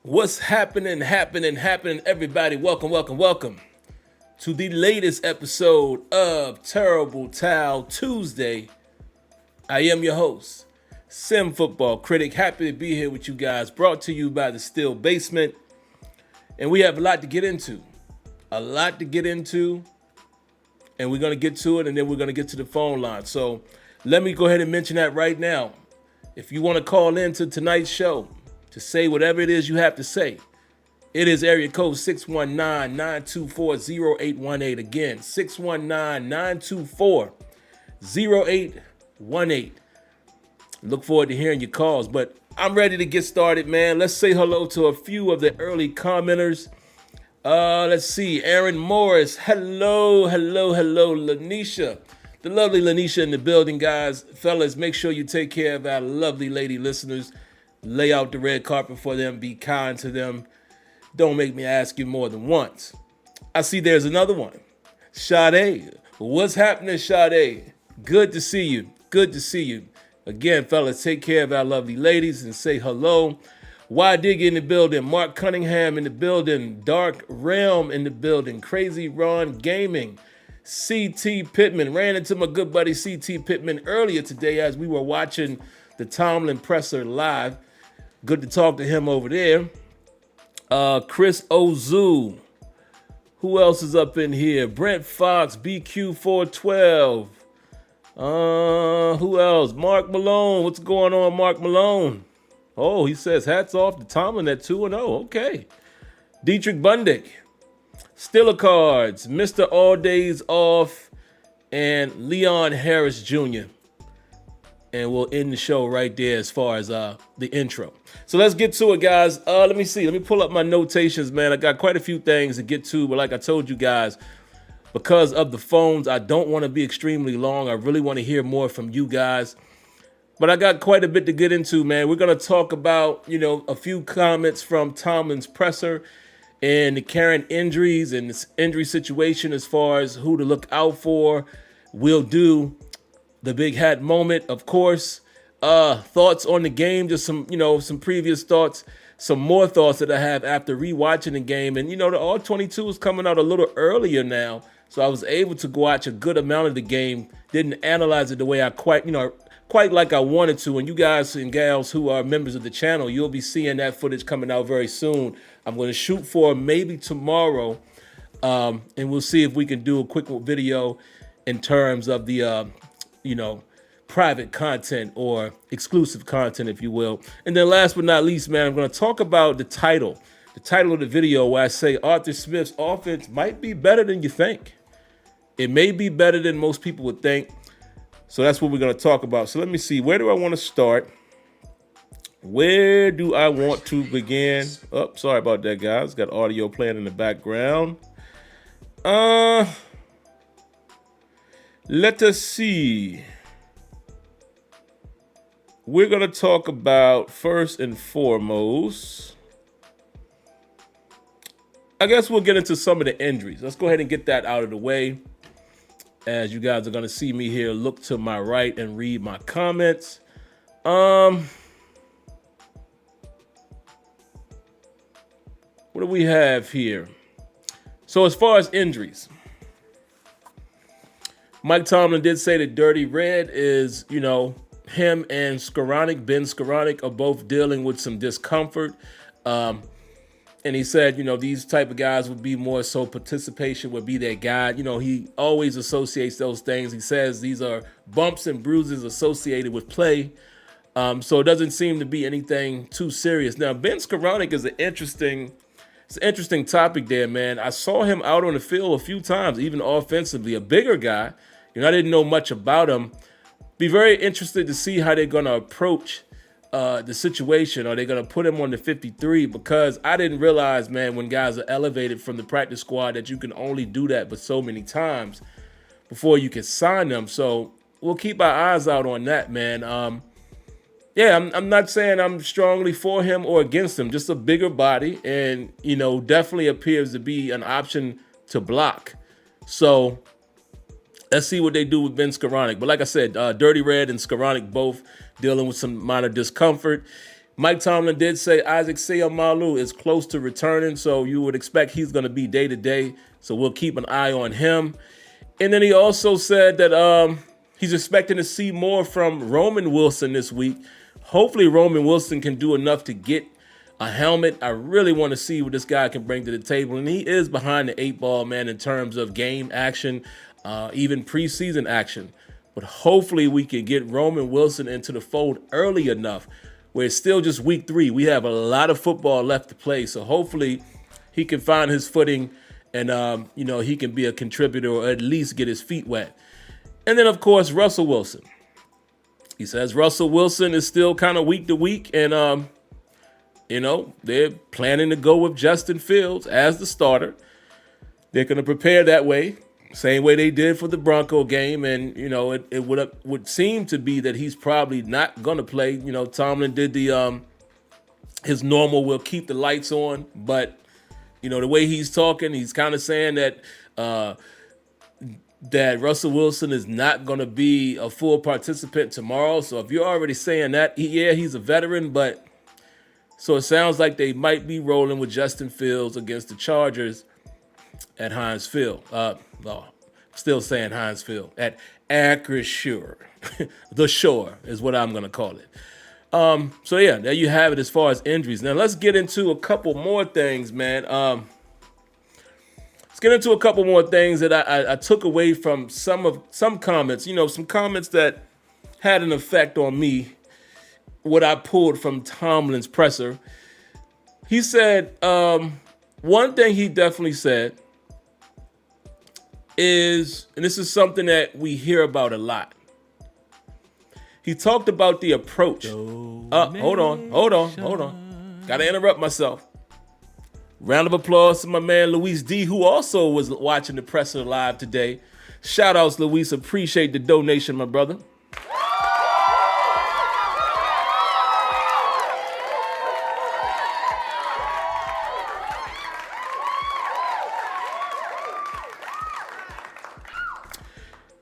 What's happening, everybody? Welcome to the latest episode of Terrible Towel Tuesday. I am your host, SimFBallCritic. Happy to be here with you guys, brought to you by the Steel Basement. And we have a lot to get into. And we're going to get to it, and then we're going to get to the phone line. So let me go ahead and mention that right now. If you want to call in to tonight's show, to say whatever it is you have to say, it is area code 619-924-0818. Again, 619-924-0818. Look forward to hearing your calls, but I'm ready to get started, man. Let's say hello to a few of the early commenters. Let's see, Aaron Morris. Hello, Lanisha. The lovely Lanisha in the building, guys. Fellas, make sure you take care of our lovely lady listeners. Lay out the red carpet for them. Be kind to them. Don't make me ask you more than once. I see there's another one. Sade. What's happening, Sade? Good to see you. Again, fellas, take care of our lovely ladies and say hello. Y Diggy in the building. Mark Cunningham in the building. Dark Realm in the building. Crazy Ron Gaming. CT Pittman. Ran into my good buddy CT Pittman earlier today as we were watching the Tomlin presser live. Good to talk to him over there. Chris Ozu. Who else is up in here? Brent Fox, BQ412. Who else? Mark Malone. What's going on, Mark Malone? Oh, he says hats off to Tomlin at 2-0. Okay. Dietrich Bundick. Stiller Cards. Mr. All Days Off. And Leon Harris Jr. And we'll end the show right there as far as the intro. So let's get to it, guys. Let me see. Let me pull up my notations, man. I got quite a few things to get to, but like I told you guys, because of the phones, I don't want to be extremely long. I really want to hear more from you guys. But I got quite a bit to get into, man. We're going to talk about, a few comments from Tomlin's presser and the current injuries and this injury situation as far as who to look out for. We'll do the big hat moment, of course. Thoughts on the game, just some previous thoughts, some more thoughts that I have after rewatching the game. And, the All-22 is coming out a little earlier now, so I was able to watch a good amount of the game. Didn't analyze it the way I quite like I wanted to. And you guys and gals who are members of the channel, you'll be seeing that footage coming out very soon. I'm going to shoot for maybe tomorrow, and we'll see if we can do a quick video in terms of the private content or exclusive content, if you will. And then last but not least, man, I'm going to talk about the title of the video where I say Arthur Smith's offense might be better than you think. It may be better than most people would think. So that's what we're going to talk about. So let me see. Where do I want to start? Where do I want to begin? Oh, sorry about that, guys. Got audio playing in the background. Let us see. We're going to talk about, first and foremost, I guess we'll get into some of the injuries. Let's go ahead and get that out of the way. As you guys are going to see me here, look to my right and read my comments. What do we have here? So as far as injuries, Mike Tomlin did say that Dirty Red is, him and Ben Skoranek are both dealing with some discomfort. And he said, these type of guys would be more so participation would be their guide. He always associates those things. He says these are bumps and bruises associated with play. So it doesn't seem to be anything too serious. Now, Ben Skoranek is an interesting topic there, man. I saw him out on the field a few times, even offensively, a bigger guy. I didn't know much about him. Be very interested to see how they're going to approach the situation. Are they going to put him on the 53? Because I didn't realize, man, when guys are elevated from the practice squad that you can only do that but so many times before you can sign them. So we'll keep our eyes out on that, man. I'm not saying I'm strongly for him or against him. Just a bigger body and, definitely appears to be an option to block. So let's see what they do with Ben Skoranek. But like I said, Dirty Red and Skoranek both dealing with some minor discomfort. Mike Tomlin did say Isaac Seumalo is close to returning, so you would expect he's going to be day-to-day, so we'll keep an eye on him. And then he also said that he's expecting to see more from Roman Wilson this week. Hopefully Roman Wilson can do enough to get a helmet. I really want to see what this guy can bring to the table. And he is behind the 8-ball, man, in terms of game action, even preseason action. But hopefully we can get Roman Wilson into the fold early enough where it's still just week 3. We have a lot of football left to play. So hopefully he can find his footing and, he can be a contributor or at least get his feet wet. And then, of course, Russell Wilson. He says Russell Wilson is still kind of week to week. And, they're planning to go with Justin Fields as the starter. They're going to prepare that way. Same way they did for the Bronco game. And, it would seem to be that he's probably not going to play. Tomlin did his normal, we'll keep the lights on. But, the way he's talking, he's kind of saying that that Russell Wilson is not going to be a full participant tomorrow. So if you're already saying that, he's a veteran. But so it sounds like they might be rolling with Justin Fields against the Chargers at Heinz Field. Still saying Heinz Field at Acrisure. The Shore is what I'm going to call it. There you have it as far as injuries. Now let's get into a couple more things, man. Let's get into a couple more things that I took away from some comments. Some comments that had an effect on me. What I pulled from Tomlin's presser. He said one thing he definitely said is, and this is something that we hear about a lot. He talked about the approach. Hold on. Got to interrupt myself. Round of applause to my man Luis D, who also was watching the presser live today. Shout outs, Luis. Appreciate the donation, my brother.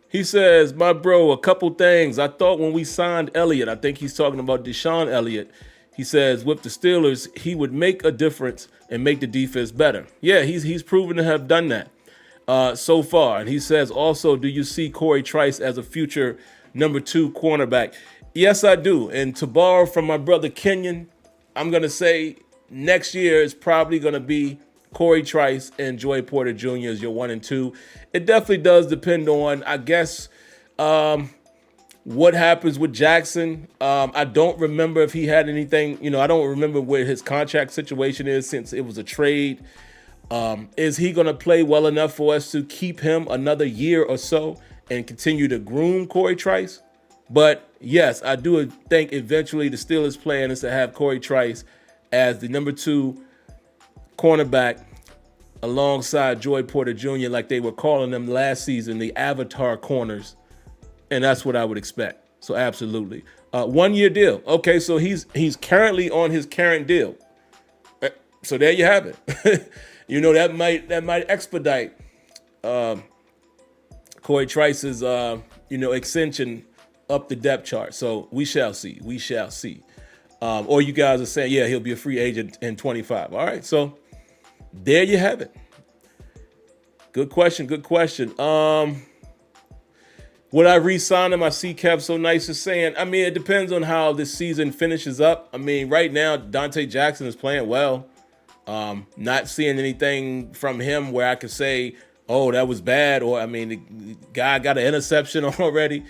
He says, my bro, a couple things. I thought when we signed Elliott, I think he's talking about Deshaun Elliott. He says with the Steelers, he would make a difference and make the defense better. Yeah, he's proven to have done that so far. And he says also, do you see Corey Trice as a future number 2 cornerback? Yes, I do. And to borrow from my brother Kenyon, I'm going to say next year is probably going to be Corey Trice and Joey Porter Jr. as your 1 and 2. It definitely does depend on, I guess, what happens with Jackson. I don't remember if he had anything, I don't remember where his contract situation is since it was a trade. Is he going to play well enough for us to keep him another year or so and continue to groom Corey Trice? But yes, I do think eventually the Steelers' plan is to have Corey Trice as the number 2 cornerback alongside Joey Porter Jr., like they were calling them last season, the avatar corners. And that's what I would expect. So absolutely. 1-year deal. Okay, so he's currently on his current deal. So there you have it. That might expedite Corey Trice's extension up the depth chart. So we shall see. Or you guys are saying, yeah, he'll be a free agent in 25. All right, so there you have it. Good question. Would I re-sign him? I see Kev so nice is saying, it depends on how this season finishes up. Right now, Dante Jackson is playing well. Not seeing anything from him where I could say, oh, that was bad. Or, the guy got an interception already.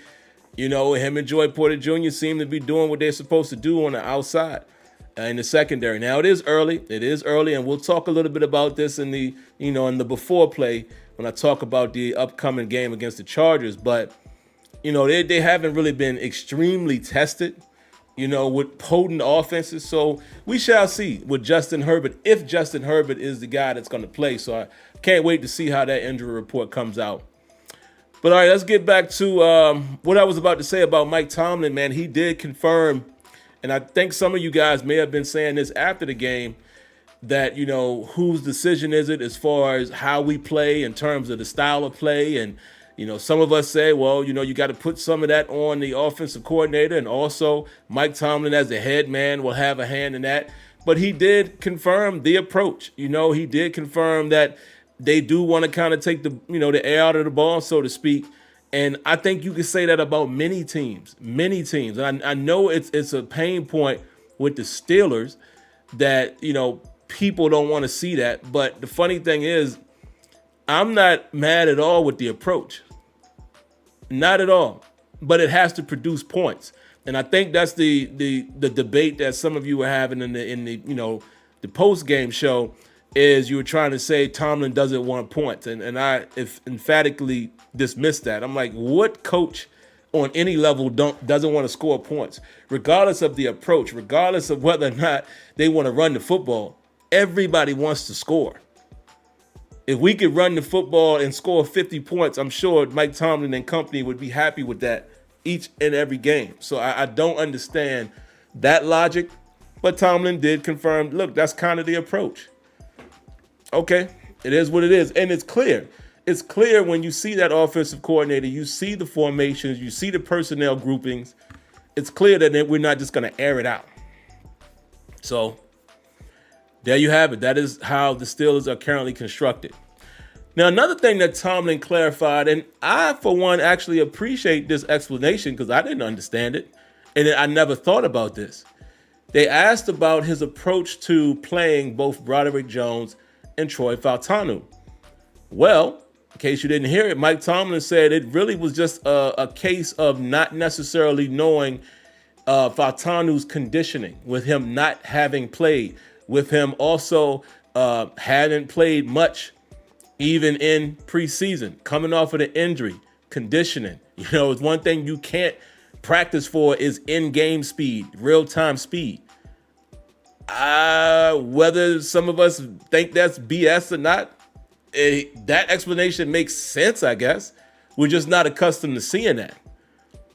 Him and Joey Porter Jr. seem to be doing what they're supposed to do on the outside. In the secondary. Now it is early, and we'll talk a little bit about this in the before play when I talk about the upcoming game against the Chargers. But they haven't really been extremely tested, with potent offenses. So we shall see with Justin Herbert, if Justin Herbert is the guy that's going to play. So I can't wait to see how that injury report comes out. But all right, let's get back to what I was about to say about Mike Tomlin. Man, he did confirm. And I think some of you guys may have been saying this after the game that, whose decision is it as far as how we play in terms of the style of play and, Some of us say, well, you got to put some of that on the offensive coordinator, and also Mike Tomlin as the head man will have a hand in that. But he did confirm the approach. He did confirm that they do want to kind of take the air out of the ball, so to speak. And I think you can say that about many teams. And I know it's a pain point with the Steelers that, people don't want to see that. But the funny thing is, I'm not mad at all with the approach. Not at all. But it has to produce points. And I think that's the debate that some of you were having in the post-game show, is you were trying to say Tomlin doesn't want points. And I emphatically dismissed that. I'm like, what coach on any level doesn't want to score points? Regardless of the approach, regardless of whether or not they want to run the football, everybody wants to score. If we could run the football and score 50 points, I'm sure Mike Tomlin and company would be happy with that each and every game. So I don't understand that logic. But Tomlin did confirm, look, that's kind of the approach. Okay, it is what it is. And it's clear. It's clear when you see that offensive coordinator, you see the formations, you see the personnel groupings. It's clear that we're not just going to air it out. So there you have it. That is how the Steelers are currently constructed. Now, another thing that Tomlin clarified, and I, for one, actually appreciate this explanation because I didn't understand it, and I never thought about this. They asked about his approach to playing both Broderick Jones and Troy Fautanu. Well, in case you didn't hear it, Mike Tomlin said it really was just a case of not necessarily knowing Fautanu's conditioning, with him not having played, with him also hadn't played much even in preseason, coming off of the injury, conditioning. It's one thing you can't practice for is in-game speed, real-time speed. Whether some of us think that's BS or not, that explanation makes sense, I guess. We're just not accustomed to seeing that.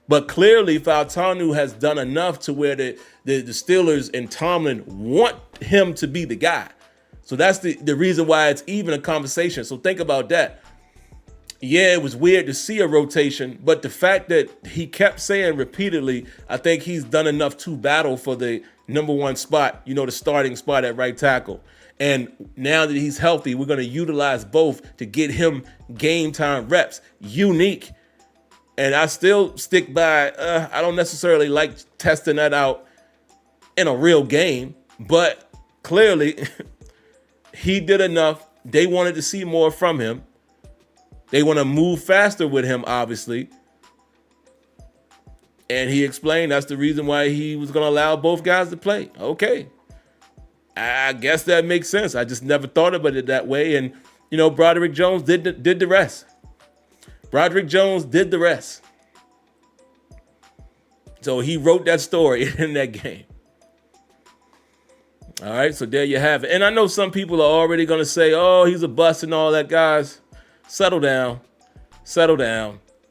But clearly, Fautanu has done enough to where the Steelers and Tomlin want him to be the guy. So that's the reason why it's even a conversation. So think about that. Yeah, it was weird to see a rotation, but the fact that he kept saying repeatedly, I think he's done enough to battle for the number one spot, the starting spot at right tackle. And now that he's healthy, we're going to utilize both to get him game time reps. Unique. And I still stick by, I don't necessarily like testing that out in a real game, but clearly he did enough. They wanted to see more from him. They want to move faster with him, obviously. And he explained that's the reason why he was going to allow both guys to play. Okay. I guess that makes sense. I just never thought about it that way. And, Broderick Jones did the rest. Broderick Jones did the rest. So he wrote that story in that game. All right, so there you have it. And I know some people are already going to say, oh, he's a bust and all that, guys. Settle down.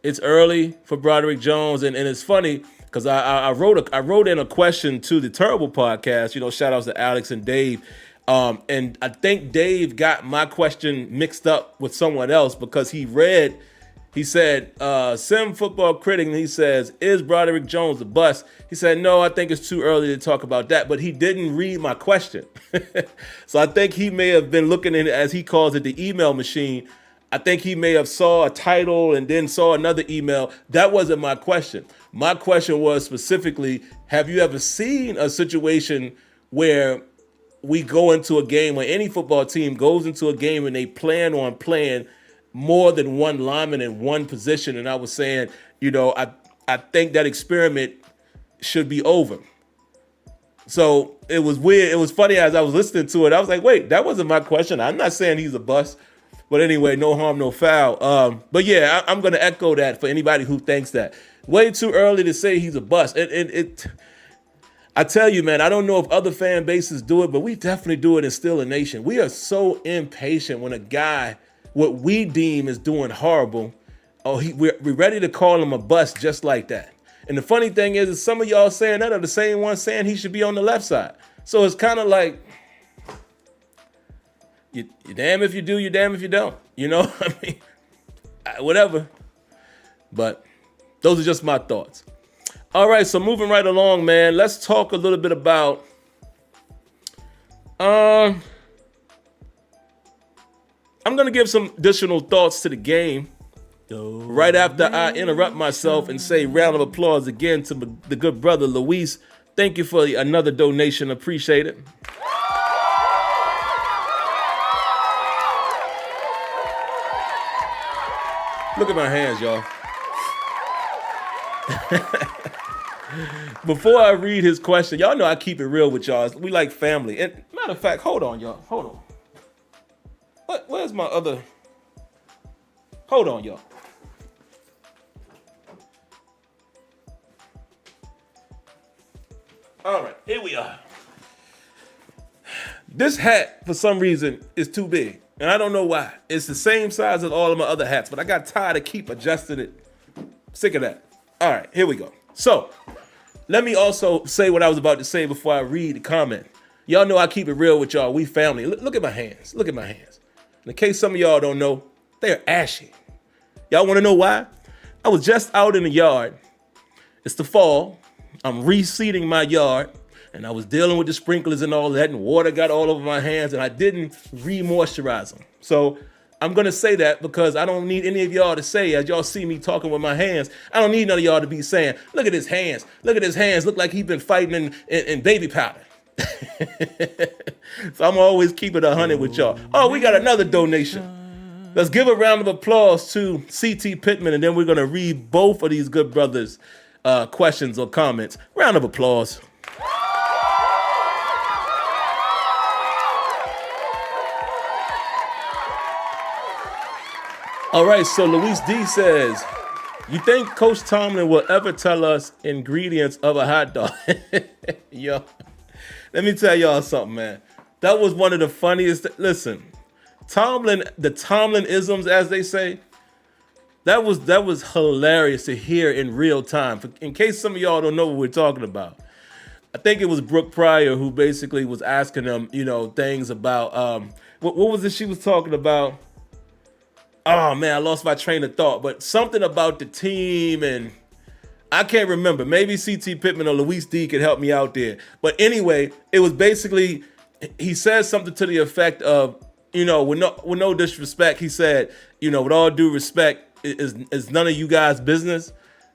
It's early for Broderick Jones. And it's funny because I wrote in a question to the Terrible Podcast, shout outs to Alex and Dave. And I think Dave got my question mixed up with someone else because he said, SimFBallCritic, and he says, is Broderick Jones a bust? He said, no, I think it's too early to talk about that, but he didn't read my question. So I think he may have been looking in, as he calls it, the email machine. I think he may have saw a title and then saw another email. That wasn't my question. My question was specifically, have you ever seen a situation where we go into a game, where any football team goes into a game and they plan on playing more than one lineman in one position? And I was saying, I think that experiment should be over. So it was weird. It was funny as I was listening to it. I was like, wait, that wasn't my question. I'm not saying he's a bust. But anyway, no harm, no foul. But yeah, I'm going to echo that for anybody who thinks that. Way too early to say he's a bust. I tell you, man, I don't know if other fan bases do it, but we definitely do it in Steeler Nation. We are so impatient when a guy, what we deem is doing horrible, we're ready to call him a bust just like that. And the funny thing is some of y'all saying that are the same ones saying he should be on the left side. So it's kind of like, you damn if you do, you damn if you don't. I mean, whatever. But those are just my thoughts. All right, so moving right along, man. Let's talk a little bit about I'm gonna give some additional thoughts to the game right after I interrupt myself and say round of applause again to the good brother Luis. Thank you for another donation. Appreciate it. Look at my hands, y'all. Before I read his question, y'all know I keep it real with y'all. We like family. And matter of fact, hold on, y'all. Hold on. Where's my other? Hold on, y'all. All right, here we are. This hat, for some reason, is too big. And I don't know why. It's the same size as all of my other hats, but I got tired of keep adjusting it. Sick of that. All right, here we go. So, let me also say what I was about to say before I read the comment. Y'all know I keep it real with y'all. We family. Look at my hands. Look at my hands. In case some of y'all don't know, they're ashy. Y'all want to know why? I was just out in the yard. It's the fall. I'm reseeding my yard, and I was dealing with the sprinklers and all that, and water got all over my hands, and I didn't re-moisturize them. So I'm going to say that because I don't need any of y'all to say, as y'all see me talking with my hands, I don't need none of y'all to be saying, look at his hands. Look at his hands. Look like he's been fighting in baby powder. So I'm always keeping it 100 with y'all. Oh, we got another donation. Let's give a round of applause to CT Pittman, and then we're going to read both of these good brothers' questions or comments. Round of applause. All right, so Luis D says, you think Coach Tomlin will ever tell us ingredients of a hot dog? Yo, let me tell y'all something, man. That was one of the funniest. Listen, Tomlin, the Tomlinisms, as they say, that was hilarious to hear in real time. In case some of y'all don't know what we're talking about, I think it was Brooke Pryor who basically was asking them, things about what was it she was talking about? Oh man, I lost my train of thought, but something about the team, and I can't remember. Maybe CT Pittman or Luis D could help me out there. But anyway, it was basically, he said something to the effect of, with no disrespect, he said, with all due respect, is none of you guys' business.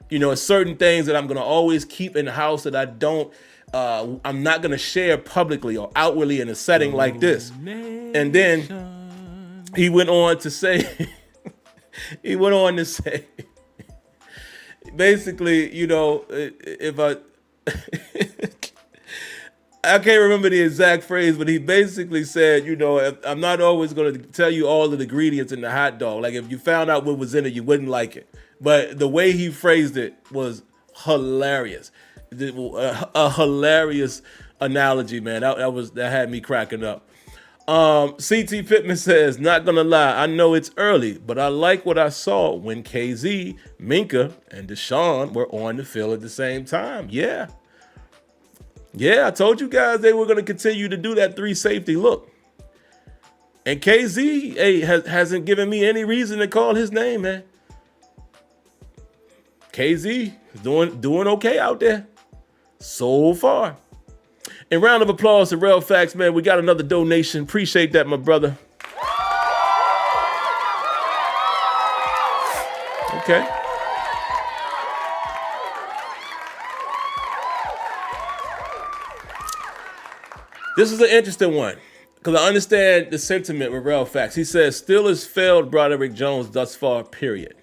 It's certain things that I'm gonna always keep in the house that I'm not gonna share publicly or outwardly in a setting like this. And then he went on to say, basically, if I can't remember the exact phrase, but he basically said, I'm not always going to tell you all of the ingredients in the hot dog. Like if you found out what was in it, you wouldn't like it. But the way he phrased it was hilarious. A hilarious analogy, man. That had me cracking up. CT Pittman says, not gonna lie, I know it's early, but I like what I saw when KZ, Minka, and Deshaun were on the field at the same time. Yeah, I told you guys they were gonna continue to do that 3 safety look. And KZ hasn't given me any reason to call his name, man. KZ is doing okay out there so far. And round of applause to Real Facts, man. We got another donation. Appreciate that, my brother. Okay. This is an interesting one because I understand the sentiment with Real Facts. He says, Steelers failed Broderick Jones thus far, period.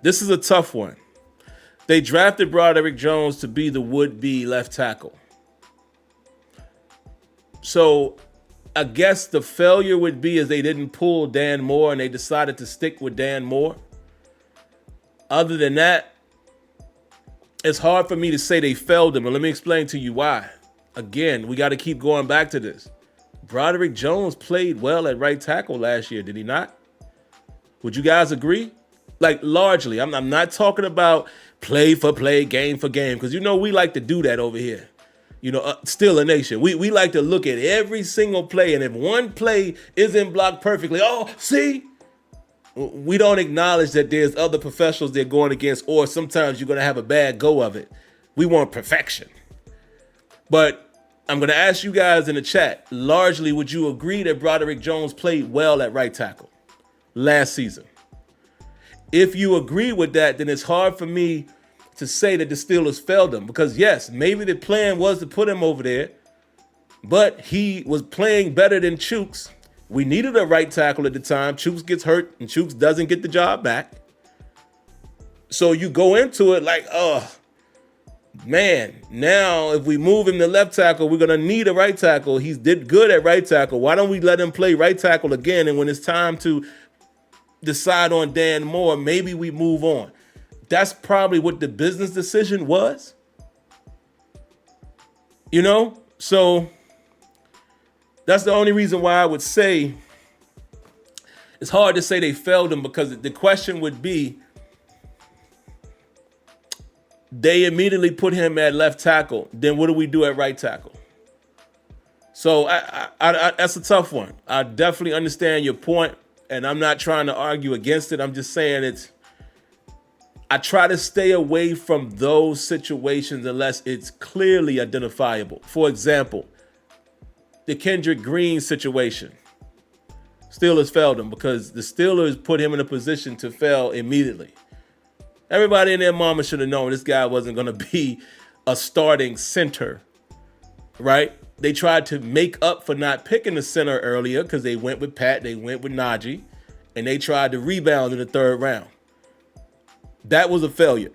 This is a tough one. They drafted Broderick Jones to be the would-be left tackle. So I guess the failure would be is they didn't pull Dan Moore and they decided to stick with Dan Moore. Other than that, it's hard for me to say they failed him, but let me explain to you why. Again, we got to keep going back to this. Broderick Jones played well at right tackle last year, did he not? Would you guys agree? Like largely, I'm not talking about play for play, game for game, because we like to do that over here. Steeler Nation. We like to look at every single play, and if one play isn't blocked perfectly, oh, see? We don't acknowledge that there's other professionals they're going against, or sometimes you're going to have a bad go of it. We want perfection. But I'm going to ask you guys in the chat, largely, would you agree that Broderick Jones played well at right tackle last season? If you agree with that, then it's hard for me to say that the Steelers failed him, because yes, maybe the plan was to put him over there, but he was playing better than Chooks. We needed a right tackle at the time. Chooks gets hurt and Chooks doesn't get the job back. So you go into it like, oh, man, now if we move him to left tackle, we're going to need a right tackle. He's did good at right tackle. Why don't we let him play right tackle again? And when it's time to decide on Dan Moore, maybe we move on. That's probably what the business decision was. You know? So that's the only reason why I would say it's hard to say they failed him, because the question would be, they immediately put him at left tackle. Then what do we do at right tackle? So I that's a tough one. I definitely understand your point, and I'm not trying to argue against it. I'm just saying I try to stay away from those situations unless it's clearly identifiable. For example, the Kendrick Green situation. Steelers failed him because the Steelers put him in a position to fail immediately. Everybody and their mama should have known this guy wasn't going to be a starting center, right? They tried to make up for not picking the center earlier because they went with Pat, they went with Najee, and they tried to rebound in the third round. That was a failure.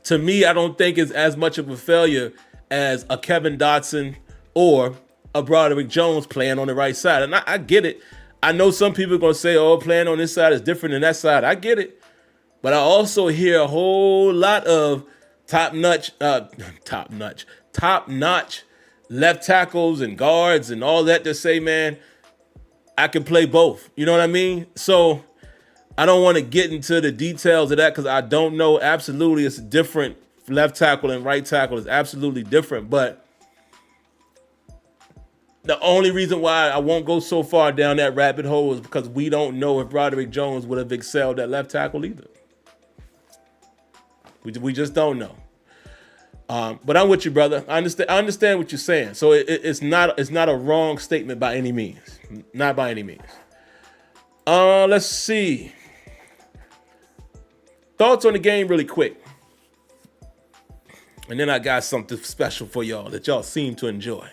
To me, I don't think it's as much of a failure as a Kevin Dotson or a Broderick Jones playing on the right side. And I get it. I know some people are going to say, oh, playing on this side is different than that side. I get it. But I also hear a whole lot of top-notch left tackles and guards and all that to say, man, I can play both. You know what I mean? So I don't want to get into the details of that because I don't know. Absolutely, it's different. Left tackle and right tackle is absolutely different. But the only reason why I won't go so far down that rabbit hole is because we don't know if Broderick Jones would have excelled at left tackle either. We just don't know. But I'm with you, brother. I understand what you're saying. So it's not a wrong statement by any means. Not by any means. Let's see. Thoughts on the game really quick. And then I got something special for y'all that y'all seem to enjoy.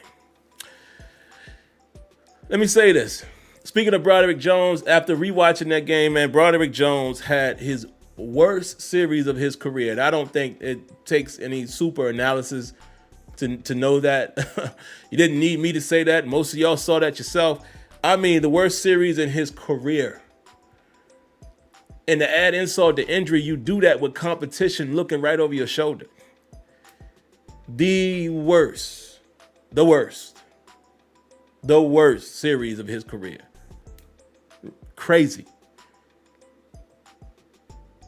Let me say this. Speaking of Broderick Jones, after rewatching that game, man, Broderick Jones had his worst series of his career. And I don't think it takes any super analysis to know that. You didn't need me to say that. Most of y'all saw that yourself. I mean, the worst series in his career. And to add insult to injury, you do that with competition looking right over your shoulder. The worst series of his career. Crazy.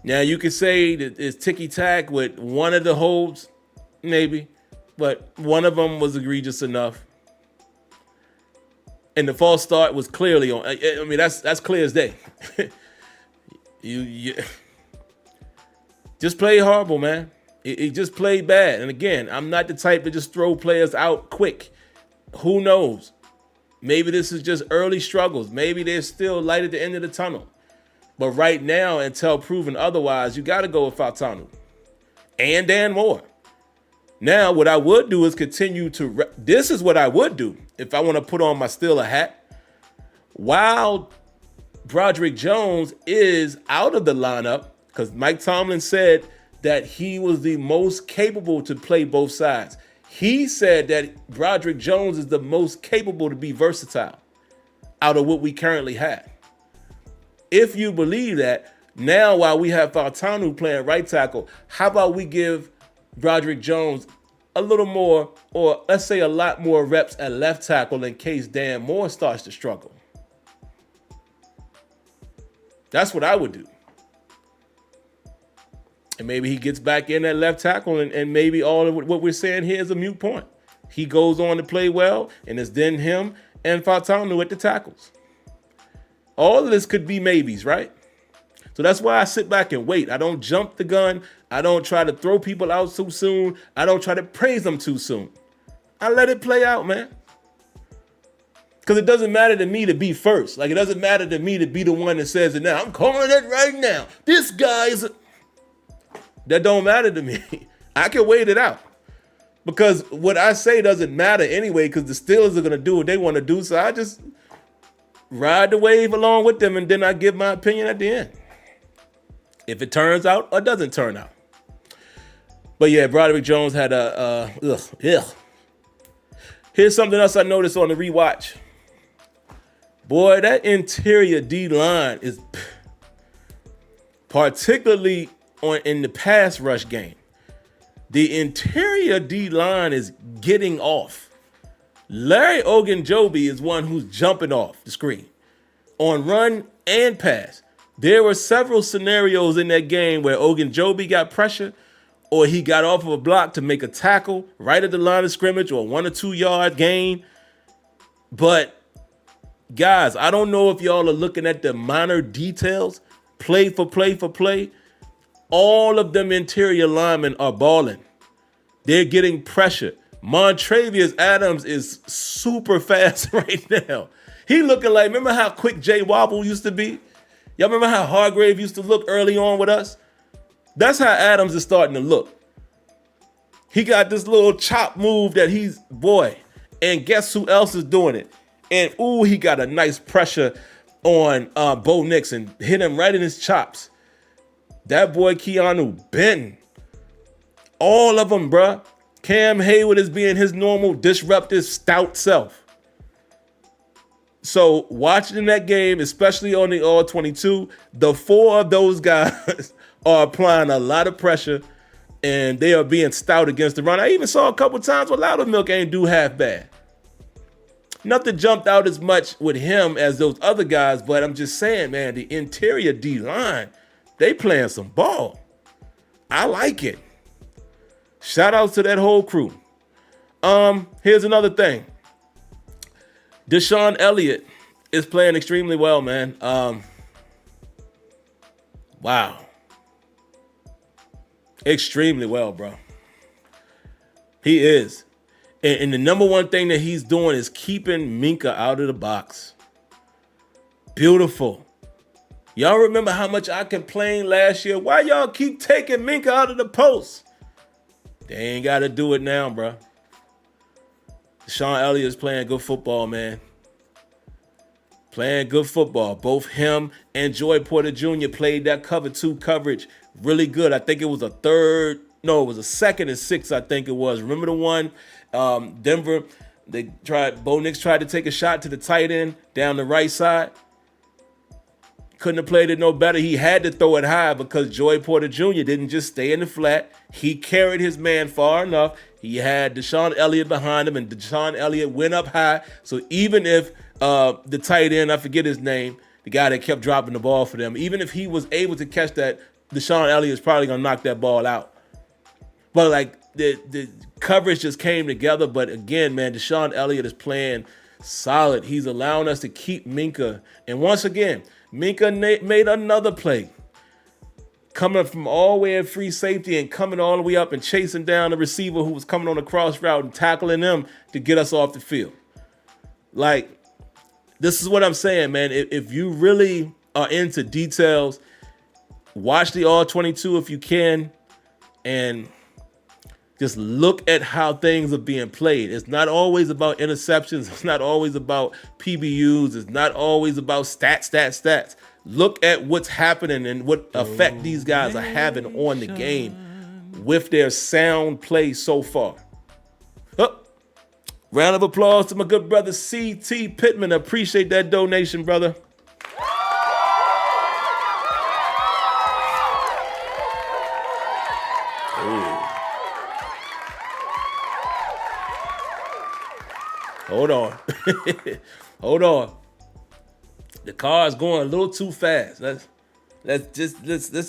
Now, you could say that it's ticky-tack with one of the holds, maybe, but one of them was egregious enough. And the false start was clearly on. I mean, that's clear as day. You just played horrible, man. It just played bad. And again, I'm not the type to just throw players out quick. Who knows? Maybe this is just early struggles. Maybe there's still light at the end of the tunnel. But right now, until proven otherwise, you got to go with Fautanu and Dan Moore. Now, what I would do is continue to... This is what I would do if I want to put on my Steeler hat. While Broderick Jones is out of the lineup, because Mike Tomlin said that he was the most capable to play both sides. He said that Broderick Jones is the most capable to be versatile out of what we currently have. If you believe that, now while we have Fautanu playing right tackle, how about we give Broderick Jones a little more, or let's say a lot more reps at left tackle in case Dan Moore starts to struggle? That's what I would do. And maybe he gets back in at left tackle, and maybe all of what we're saying here is a moot point. He goes on to play well, and it's then him and Fautanu at the tackles. All of this could be maybes, right? So that's why I sit back and wait. I don't jump the gun. I don't try to throw people out too soon. I don't try to praise them too soon. I let it play out, man. Because it doesn't matter to me to be first. Like, it doesn't matter to me to be the one that says it now. I'm calling it right now. This guy is... That don't matter to me. I can wait it out. Because what I say doesn't matter anyway, because the Steelers are going to do what they want to do. So I just ride the wave along with them, and then I give my opinion at the end. If it turns out or doesn't turn out. But yeah, Broderick Jones had Here's something else I noticed on the rewatch. Boy, that interior D-line is particularly in the pass rush game. The interior D-line is getting off. Larry Ogunjobi is one who's jumping off the screen on run and pass. There were several scenarios in that game where Ogunjobi got pressure or he got off of a block to make a tackle right at the line of scrimmage or 1 or 2 yard gain. But guys, I don't know if y'all are looking at the minor details, play for play. All of them interior linemen are balling. They're getting pressure. Montravius Adams is super fast right now. He looking like, remember how quick Jay Wobble used to be? Y'all remember how Hargrave used to look early on with us? That's how Adams is starting to look. He got this little chop move that and guess who else is doing it? And he got a nice pressure on Bo Nix and hit him right in his chops. That boy Keanu Benton. All of them, bruh. Cam Hayward is being his normal disruptive stout self. So watching that game, especially on the All-22, the 4 of those guys are applying a lot of pressure and they are being stout against the run. I even saw a couple times where Loudermilk ain't do half bad. Nothing jumped out as much with him as those other guys, but I'm just saying, man, the interior D-line, they playing some ball. I like it. Shout out to that whole crew. Here's another thing. Deshaun Elliott is playing extremely well, man. Wow. Extremely well, bro. He is. And the number one thing that he's doing is keeping Minka out of the box. Beautiful. Y'all remember how much I complained last year? Why y'all keep taking Minka out of the post? They ain't got to do it now, bro. Deshaun Elliott is playing good football, man. Playing good football. Both him and Joy Porter Jr. played that cover 2 coverage really good. I think it was it was a 2nd and 6, I think it was. Remember the one, Denver, Bo Nix tried to take a shot to the tight end down the right side. Couldn't have played it no better. He had to throw it high because Joy Porter Jr. didn't just stay in the flat. He carried his man far enough. He had Deshaun Elliott behind him, and Deshaun Elliott went up high. So even if the tight end, I forget his name, the guy that kept dropping the ball for them, even if he was able to catch that, Deshaun Elliott is probably going to knock that ball out. But like the coverage just came together. But again, man, Deshaun Elliott is playing solid. He's allowing us to keep Minka. And once again, Minka made another play. Coming from all the way in free safety and coming all the way up and chasing down the receiver who was coming on the cross route and tackling them to get us off the field. Like, this is what I'm saying, man. If you really are into details, watch the All-22 if you can and just look at how things are being played. It's not always about interceptions. It's not always about PBUs. It's not always about stats. Look at what's happening and what effect these guys are having on the game with their sound play so far. Oh, round of applause to my good brother C.T. Pittman. Appreciate that donation, brother. Hold on. Hold on. The car is going a little too fast. Let's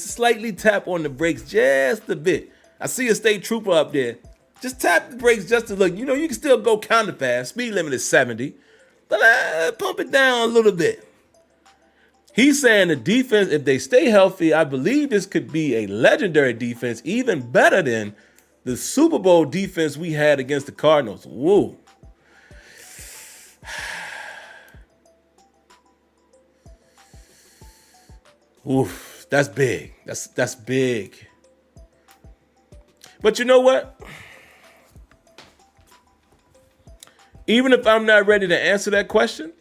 slightly tap on the brakes just a bit. I see a state trooper up there. Just tap the brakes just a look. You know, you can still go kind of fast. Speed limit is 70. But pump it down a little bit. He's saying the defense, if they stay healthy, I believe this could be a legendary defense, even better than the Super Bowl defense we had against the Cardinals. Woo. Oof, that's big. That's big. But you know what? Even if I'm not ready to answer that question,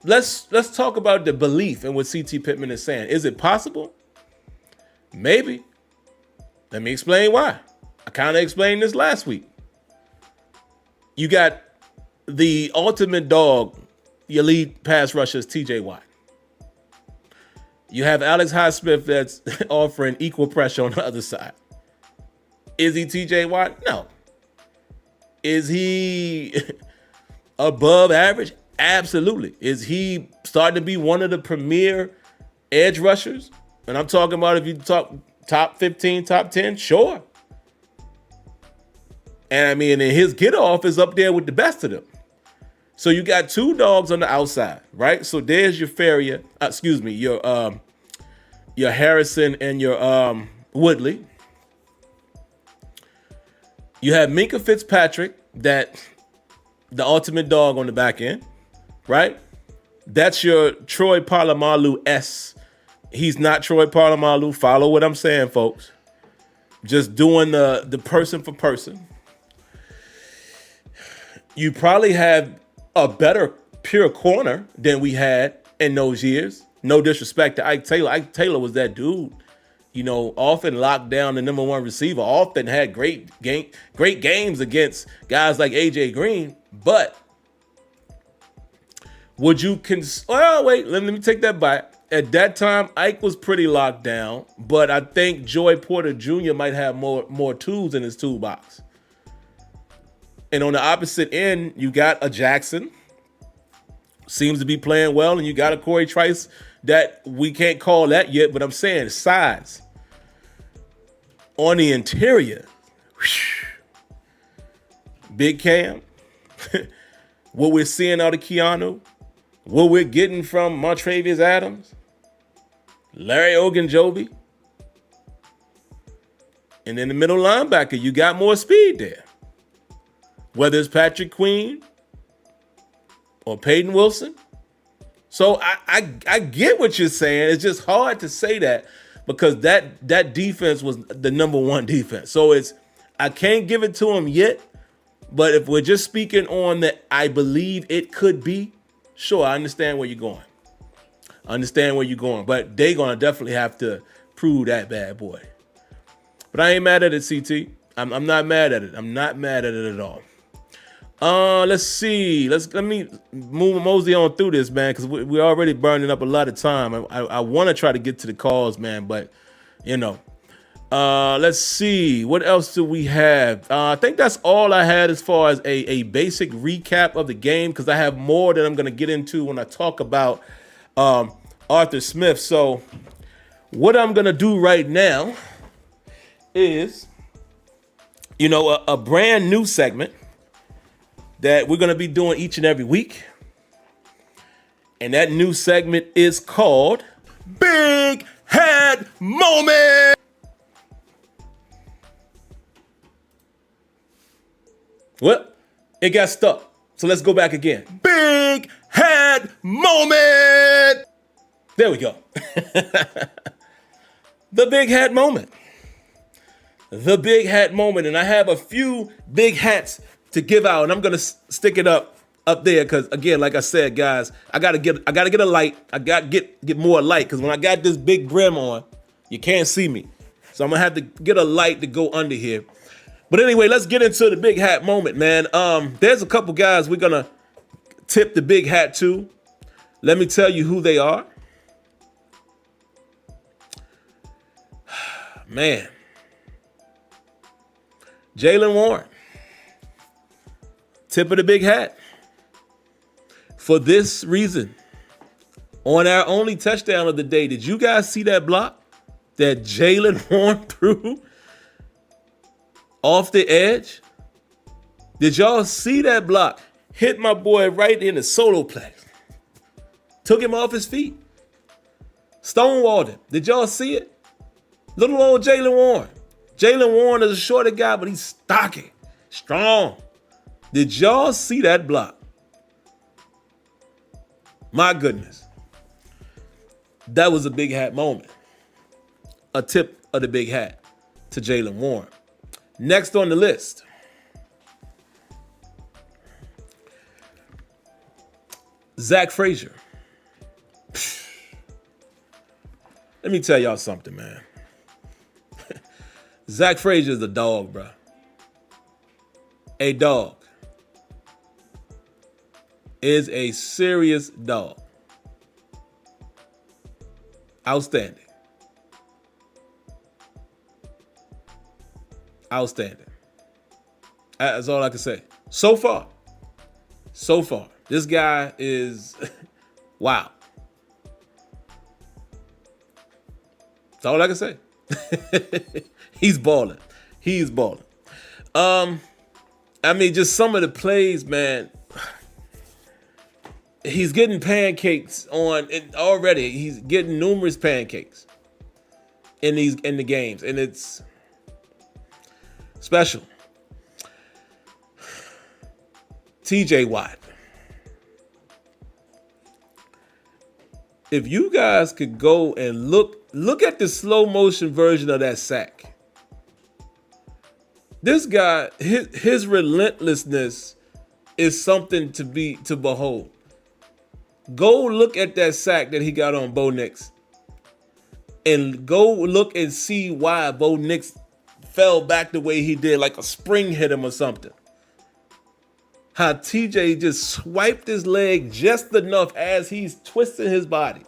let's talk about the belief in what C.T. Pittman is saying. Is it possible? Maybe. Let me explain why. I kind of explained this last week. You got the ultimate dog, your lead pass rusher is T.J. Watt. You have Alex Highsmith that's offering equal pressure on the other side. Is he T.J. Watt? No. Is he above average? Absolutely. Is he starting to be one of the premier edge rushers? And I'm talking about if you talk top 15, top 10, sure. And I mean, and his get off is up there with the best of them. So you got two dogs on the outside, right? So there's your Ferrier, your Harrison and your Woodley. You have Minkah Fitzpatrick, that the ultimate dog on the back end, right? That's your Troy Polamalu S. He's not Troy Polamalu. Follow what I'm saying, folks. Just doing the person for person. You probably have a better pure corner than we had in those years. No disrespect to Ike Taylor. Ike Taylor was that dude. You know, often locked down the number one receiver, often had great games against guys like AJ Green. But would you well, wait, let me take that back. At that time, Ike was pretty locked down, but I think Joey Porter Jr. might have more tools in his toolbox. And on the opposite end, you got a Jackson, seems to be playing well, and you got a Corey Trice that we can't call that yet, but I'm saying size. On the interior, Big Cam, what we're seeing out of Keanu, what we're getting from Montravius Adams, Larry Ogunjobi, and in the middle linebacker, you got more speed there. Whether it's Patrick Queen or Peyton Wilson. So I get what you're saying. It's just hard to say that because that defense was the number one defense. So I can't give it to him yet. But if we're just speaking on that, I believe it could be. Sure, I understand where you're going. But they're going to definitely have to prove that bad boy. But I ain't mad at it, CT. I'm not mad at it. I'm not mad at it at all. Let's see. Let me mosey on through this, man, because we're already burning up a lot of time. I want to try to get to the calls, man, but you know. Let's see. What else do we have? I think that's all I had as far as a basic recap of the game, because I have more that I'm going to get into when I talk about Arthur Smith. So what I'm going to do right now is, a brand new segment that we're going to be doing each and every week. And that new segment is called Big Head Moment. Well, it got stuck. So let's go back again. Big Head Moment. There we go. The Big Hat Moment. The Big Hat Moment. And I have a few big hats to give out, and I'm gonna stick it up there because, again, like I said, guys, I gotta get a light. I gotta get more light because when I got this big brim on, you can't see me. So I'm gonna have to get a light to go under here. But anyway, let's get into the Big Hat Moment, man. There's a couple guys we're gonna tip the big hat to. Let me tell you who they are. Man, Jaylen Warren. Tip of the big hat. For this reason, on our only touchdown of the day, did you guys see that block that Jaylen Warren threw off the edge? Did y'all see that block? Hit my boy right in the solar plex. Took him off his feet. Stonewalled him. Did y'all see it? Little old Jaylen Warren. Jaylen Warren is a shorter guy, but he's stocky, strong. Did y'all see that block? My goodness. That was a big hat moment. A tip of the big hat to Jaylen Warren. Next on the list, Zach Frazier. Let me tell y'all something, man. Zach Frazier is a dog, bro. A dog. Is a serious dog. Outstanding. Outstanding. That's all I can say. So far. This guy is wow. That's all I can say. He's balling. I mean, just some of the plays, man. He's getting pancakes already. He's getting numerous pancakes in the games, and it's special. TJ Watt. If you guys could go and look at the slow motion version of that sack. This guy, his relentlessness is something to behold. Go look at that sack that he got on Bo Nix. And go look and see why Bo Nix fell back the way he did, like a spring hit him or something. How TJ just swiped his leg just enough as he's twisting his body.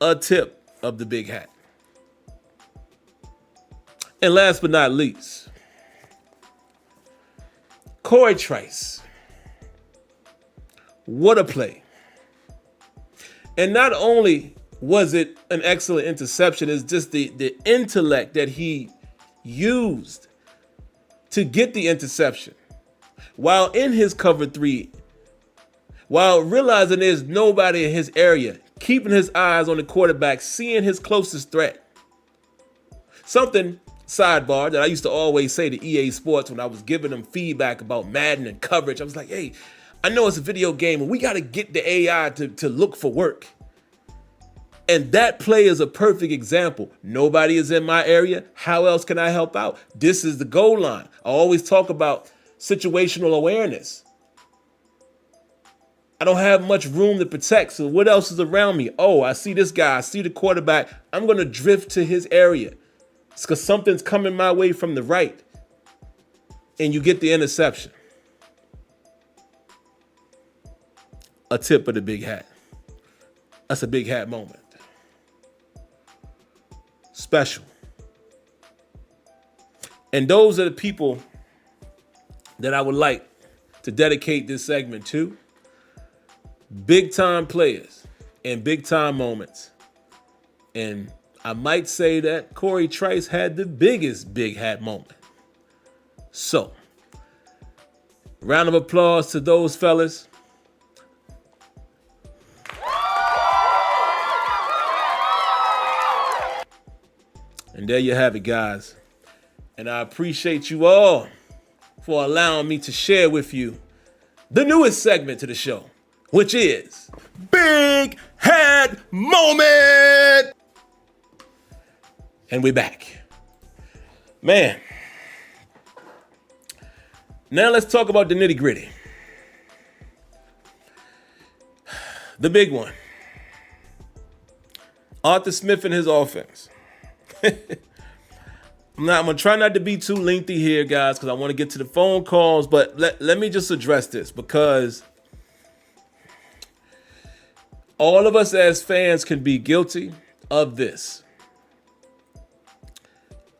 A tip of the big hat. And last but not least, Corey Trice. What a play. And not only was it an excellent interception, it's just the intellect that he used to get the interception. While in his cover three, while realizing there's nobody in his area, keeping his eyes on the quarterback, seeing his closest threat. Something, sidebar, that I used to always say to EA Sports when I was giving them feedback about Madden and coverage. I was like, hey, I know it's a video game and we got to get the AI to look for work. And that play is a perfect example. Nobody is in my area. How else can I help out? This is the goal line. I always talk about situational awareness. I don't have much room to protect, so what else is around me? Oh, I see this guy. I see the quarterback. I'm going to drift to his area. It's because something's coming my way from the right. And you get the interception. A tip of the big hat. That's a big hat moment. Special. And those are the people that I would like to dedicate this segment to. Big time players and big time moments. And I might say that Corey Trice had the biggest big hat moment. So, round of applause to those fellas. And there you have it, guys. And I appreciate you all for allowing me to share with you the newest segment to the show, which is Big Hat Moment. And we're back. Man. Now let's talk about the nitty gritty. The big one. Arthur Smith and his offense. I'm going to try not to be too lengthy here, guys, because I want to get to the phone calls. But let me just address this, because all of us as fans can be guilty of this.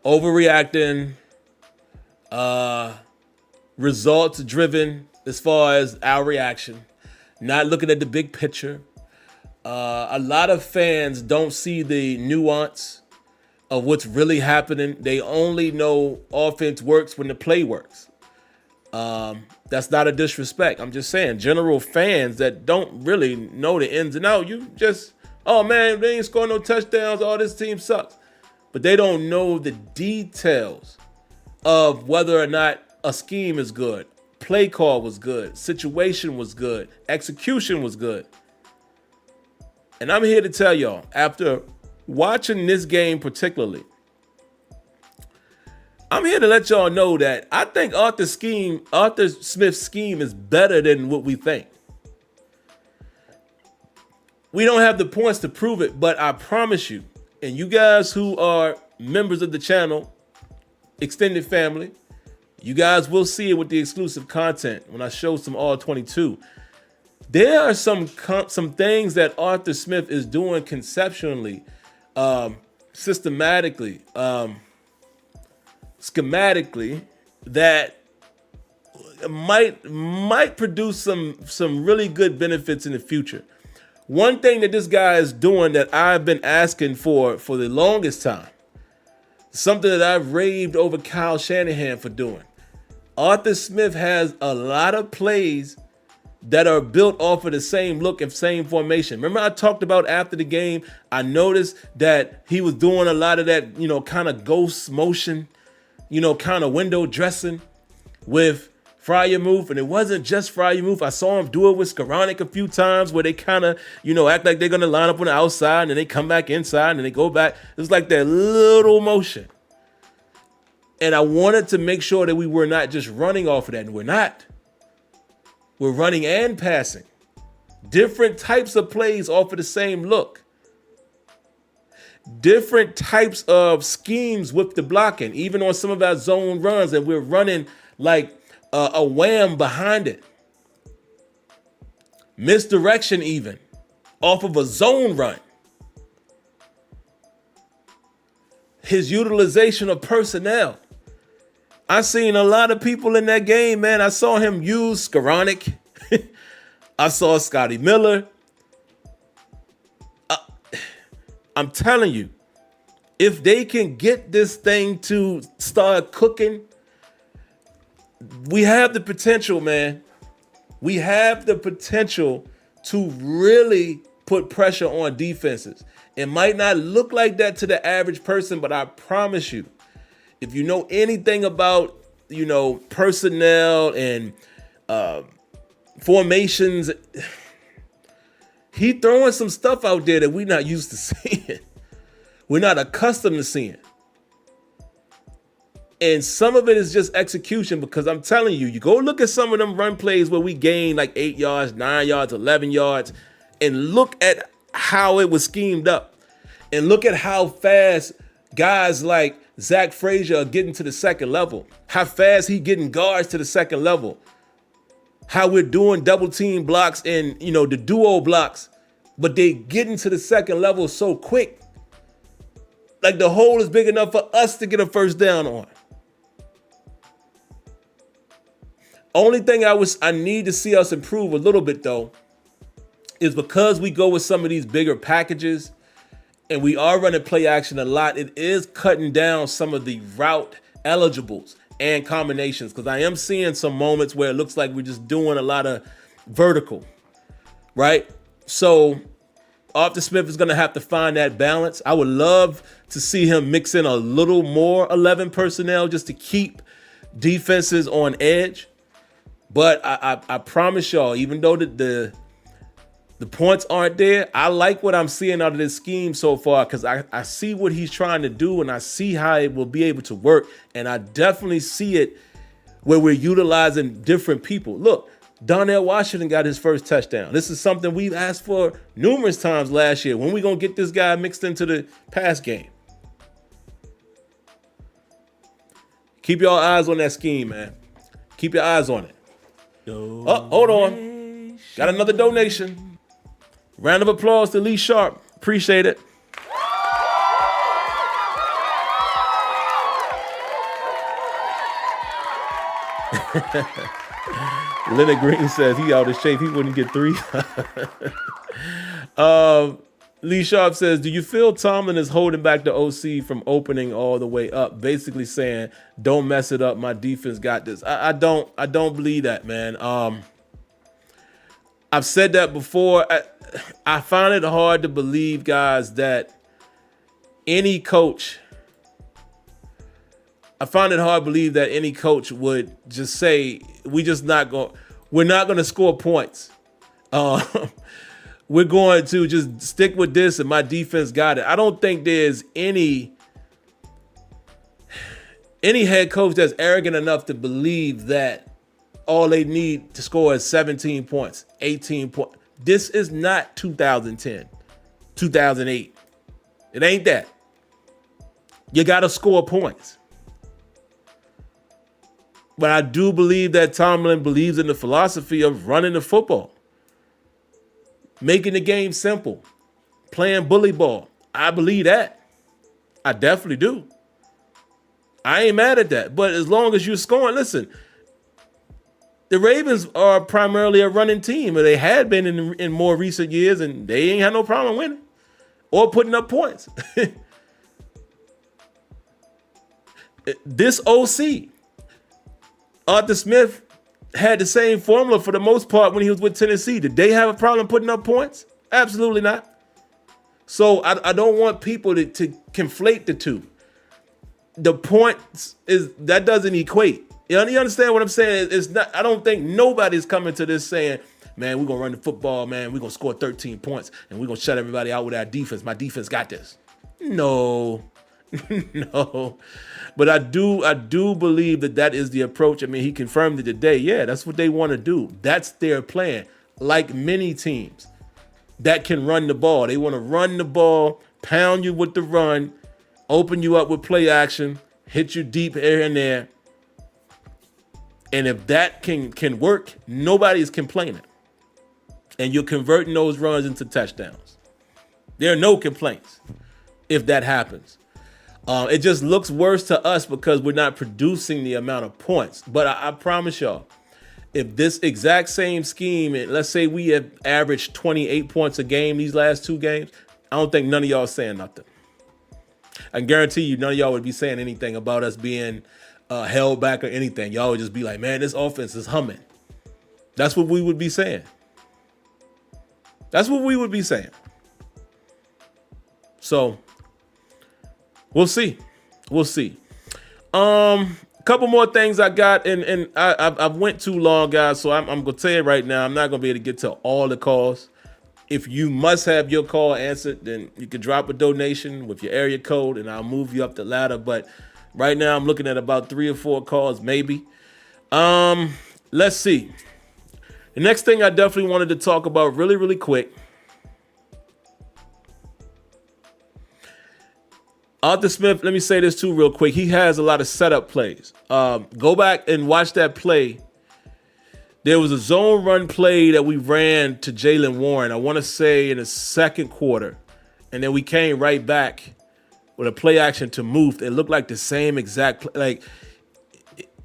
Overreacting, results driven as far as our reaction, not looking at the big picture. A lot of fans don't see the nuance of what's really happening. They only know offense works when the play works. That's not a disrespect. I'm just saying, general fans that don't really know the ins and outs, you just, oh man, they ain't scoring no touchdowns. Oh, this team sucks. But they don't know the details of whether or not a scheme is good, play call was good, situation was good, execution was good. And I'm here to tell y'all, after watching this game particularly, I'm here to let y'all know that I think Arthur Smith's scheme is better than what we think. We don't have the points to prove it, but I promise you, and you guys who are members of the channel, extended family, you guys will see it with the exclusive content when I show some all 22. There are some things that Arthur Smith is doing conceptually, systematically, schematically, that might produce some really good benefits in the future. One thing that this guy is doing that I've been asking for the longest time, something that I've raved over Kyle Shanahan for doing. Arthur Smith has a lot of plays that are built off of the same look and same formation. Remember I talked about after the game, I noticed that he was doing a lot of that, kind of ghost motion, kind of window dressing with Freiermuth, and it wasn't just Freiermuth. I saw him do it with Skoranek a few times where they kind of, act like they're going to line up on the outside and then they come back inside and they go back. It's like that little motion. And I wanted to make sure that we were not just running off of that, and we're not. We're running and passing. Different types of plays off of the same look. Different types of schemes with the blocking, even on some of our zone runs, and we're running like a wham behind it. Misdirection even off of a zone run. His utilization of personnel. I seen a lot of people in that game, man. I saw him use Skoranek. I saw Scotty Miller. I'm telling you, if they can get this thing to start cooking, we have the potential, man. We have the potential to really put pressure on defenses. It might not look like that to the average person, but I promise you, if you know anything about, personnel and formations, he throwing some stuff out there that we're not used to seeing. We're not accustomed to seeing. And some of it is just execution, because I'm telling you, you go look at some of them run plays where we gain like 8 yards, 9 yards, 11 yards, and look at how it was schemed up. And look at how fast guys like Zach Frazier are getting to the second level. How fast he getting guards to the second level. How we're doing double team blocks and, the duo blocks, but they getting to the second level so quick. Like the hole is big enough for us to get a first down on. Only thing I need to see us improve a little bit though, is because we go with some of these bigger packages and we are running play action a lot, it is cutting down some of the route eligibles and combinations, because I am seeing some moments where it looks like we're just doing a lot of vertical, right? So Arthur Smith is going to have to find that balance. I would love to see him mix in a little more 11 personnel just to keep defenses on edge. But I promise y'all, even though the points aren't there, I like what I'm seeing out of this scheme so far, because I see what he's trying to do and I see how it will be able to work. And I definitely see it where we're utilizing different people. Look, Donnell Washington got his first touchdown. This is something we've asked for numerous times last year. When we going to get this guy mixed into the pass game? Keep your eyes on that scheme, man. Keep your eyes on it. Oh, hold on. Got another donation. Round of applause to Lee Sharp. Appreciate it. Leonard Green says he out of shape. He wouldn't get 3. Lee Sharp says, do you feel Tomlin is holding back the OC from opening all the way up? Basically saying, don't mess it up. My defense got this. I don't believe that, man. I've said that before. I find it hard to believe, guys, that any coach, would just say, we're not going to score points. We're going to just stick with this and my defense got it. I don't think there's any head coach that's arrogant enough to believe that all they need to score is 17 points, 18 points. This is not 2010, 2008. It ain't that. You got to score points. But I do believe that Tomlin believes in the philosophy of running the football, making the game simple, playing bully ball. I believe that. I definitely do. I ain't mad at that. But as long as you're scoring, listen, the Ravens are primarily a running team, or they had been in more recent years, and they ain't had no problem winning or putting up points. This OC, Arthur Smith, had the same formula for the most part when he was with Tennessee. Did they have a problem putting up points? Absolutely not. So I don't want people to conflate the two. The points that doesn't equate. You understand what I'm saying? It's not. I don't think nobody's coming to this saying, man, we're going to run the football, man. We're going to score 13 points, and we're going to shut everybody out with our defense. My defense got this. No. No. But I do believe that is the approach. I mean, he confirmed it today. Yeah, that's what they want to do. That's their plan. Like many teams that can run the ball. They want to run the ball, pound you with the run, open you up with play action, hit you deep here and there. And if that can work, nobody's complaining. And you're converting those runs into touchdowns. There are no complaints if that happens. It just looks worse to us because we're not producing the amount of points. But I promise y'all, if this exact same scheme, and let's say we have averaged 28 points a game these last two games, I don't think none of y'all saying nothing. I guarantee you none of y'all would be saying anything about us being held back or anything. Y'all would just be like, man, this offense is humming. That's what we would be saying. That's what we would be saying. So we'll see. We'll see. A couple more things I got, and I've went too long, guys. So I'm gonna tell you right now, I'm not gonna be able to get to all the calls. If you must have your call answered, then you can drop a donation with your area code, and I'll move you up the ladder. But right now, I'm looking at about 3 or 4 calls, maybe. Let's see. The next thing I definitely wanted to talk about really, really quick. Arthur Smith, let me say this too real quick. He has a lot of setup plays. Go back and watch that play. There was a zone run play that we ran to Jaylen Warren, I want to say in the second quarter. And then we came right back with a play action to Muth. It looked like the same exact play. Like,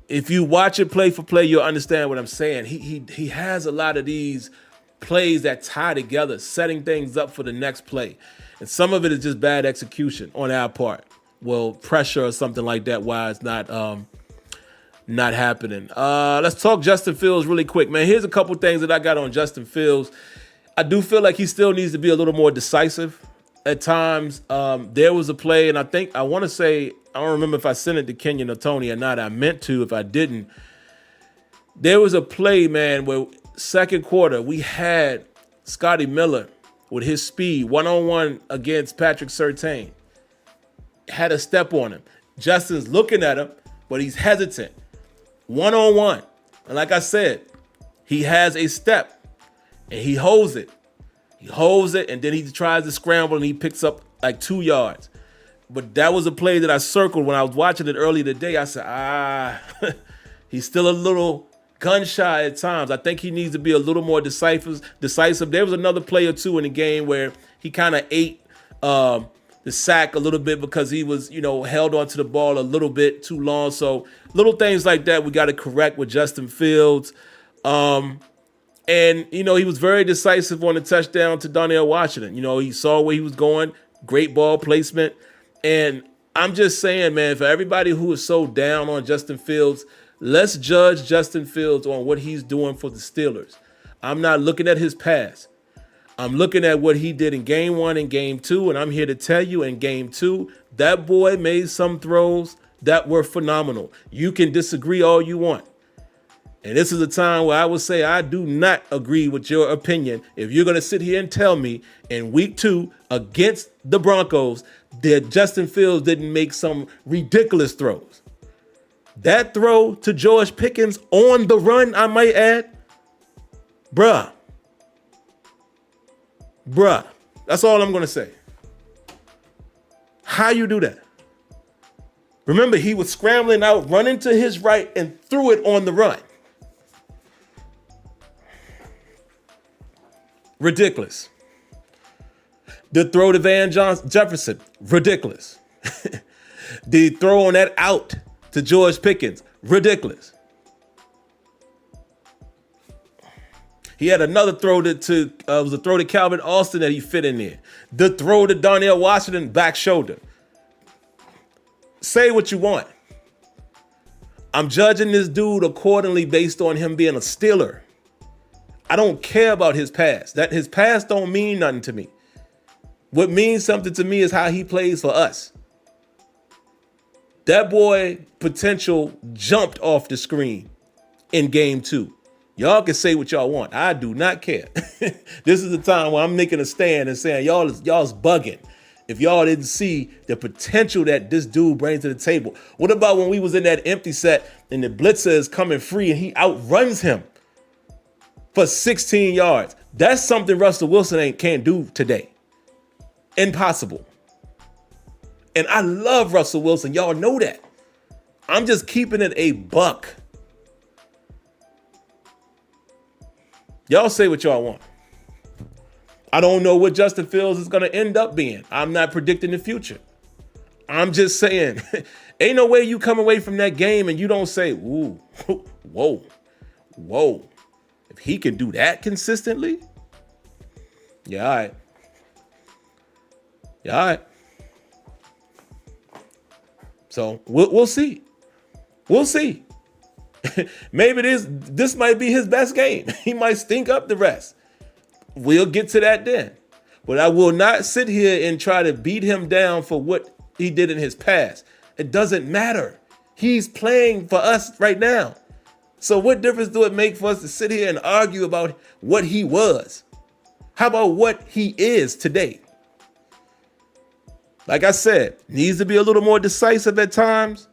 if you watch it play for play, you'll understand what I'm saying. He has a lot of these plays that tie together, setting things up for the next play. And some of it is just bad execution on our part. Well, pressure or something like that, why it's not happening. Let's talk Justin Fields really quick, man. Here's a couple things that I got on Justin Fields. I do feel like he still needs to be a little more decisive at times. There was a play, and I don't remember if I sent it to Kenyon or Tony or not. I meant to if I didn't. There was a play, man, where second quarter we had Scotty Miller with his speed, one-on-one against Patrick Surtain. Had a step on him. Justin's looking at him, but he's hesitant. One-on-one. And like I said, he has a step, and he holds it. He holds it, and then he tries to scramble, and he picks up like 2 yards. But that was a play that I circled when I was watching it earlier today. I said, he's still a little gun shy at times. I think he needs to be a little more decisive. There was another play or two in the game where he kind of ate the sack a little bit because he was, held onto the ball a little bit too long. So little things like that we got to correct with Justin Fields. And, he was very decisive on the touchdown to Donnell Washington. He saw where he was going, great ball placement. And I'm just saying, man, for everybody who is so down on Justin Fields, let's judge Justin Fields on what he's doing for the Steelers. I'm not looking at his past. I'm looking at what he did in game 1 and game 2, and I'm here to tell you in game 2, that boy made some throws that were phenomenal. You can disagree all you want. And this is a time where I would say I do not agree with your opinion. If you're going to sit here and tell me in week 2 against the Broncos that Justin Fields didn't make some ridiculous throws. That throw to George Pickens on the run, I might add, bruh, that's all I'm going to say. How you do that? Remember, he was scrambling out, running to his right, and threw it on the run. Ridiculous. The throw to Van Jefferson, ridiculous. The throw on that out to George Pickens, ridiculous. He had another throw was a throw to Calvin Austin that he fit in there. The throw to Donnell Washington, back shoulder. Say what you want. I'm judging this dude accordingly based on him being a Steeler. I don't care about his past. That his past don't mean nothing to me. What means something to me is how he plays for us. That boy potential jumped off the screen in game 2. Y'all can say what y'all want. I do not care. This is the time where I'm making a stand and saying y'all's bugging if y'all didn't see the potential that this dude brings to the table. What about when we was in that empty set and the blitzer is coming free and he outruns him for 16 yards? That's something Russell Wilson can't do today. Impossible. And I love Russell Wilson. Y'all know that. I'm just keeping it a buck. Y'all say what y'all want. I don't know what Justin Fields is going to end up being. I'm not predicting the future. I'm just saying, ain't no way you come away from that game and you don't say, ooh, whoa. If he can do that consistently, yeah, all right. So we'll see. We'll see. Maybe this might be his best game. He might stink up the rest. We'll get to that then. But I will not sit here and try to beat him down for what he did in his past. It doesn't matter. He's playing for us right now. So what difference do it make for us to sit here and argue about what he was? How about what he is today? Like I said, needs to be a little more decisive at times.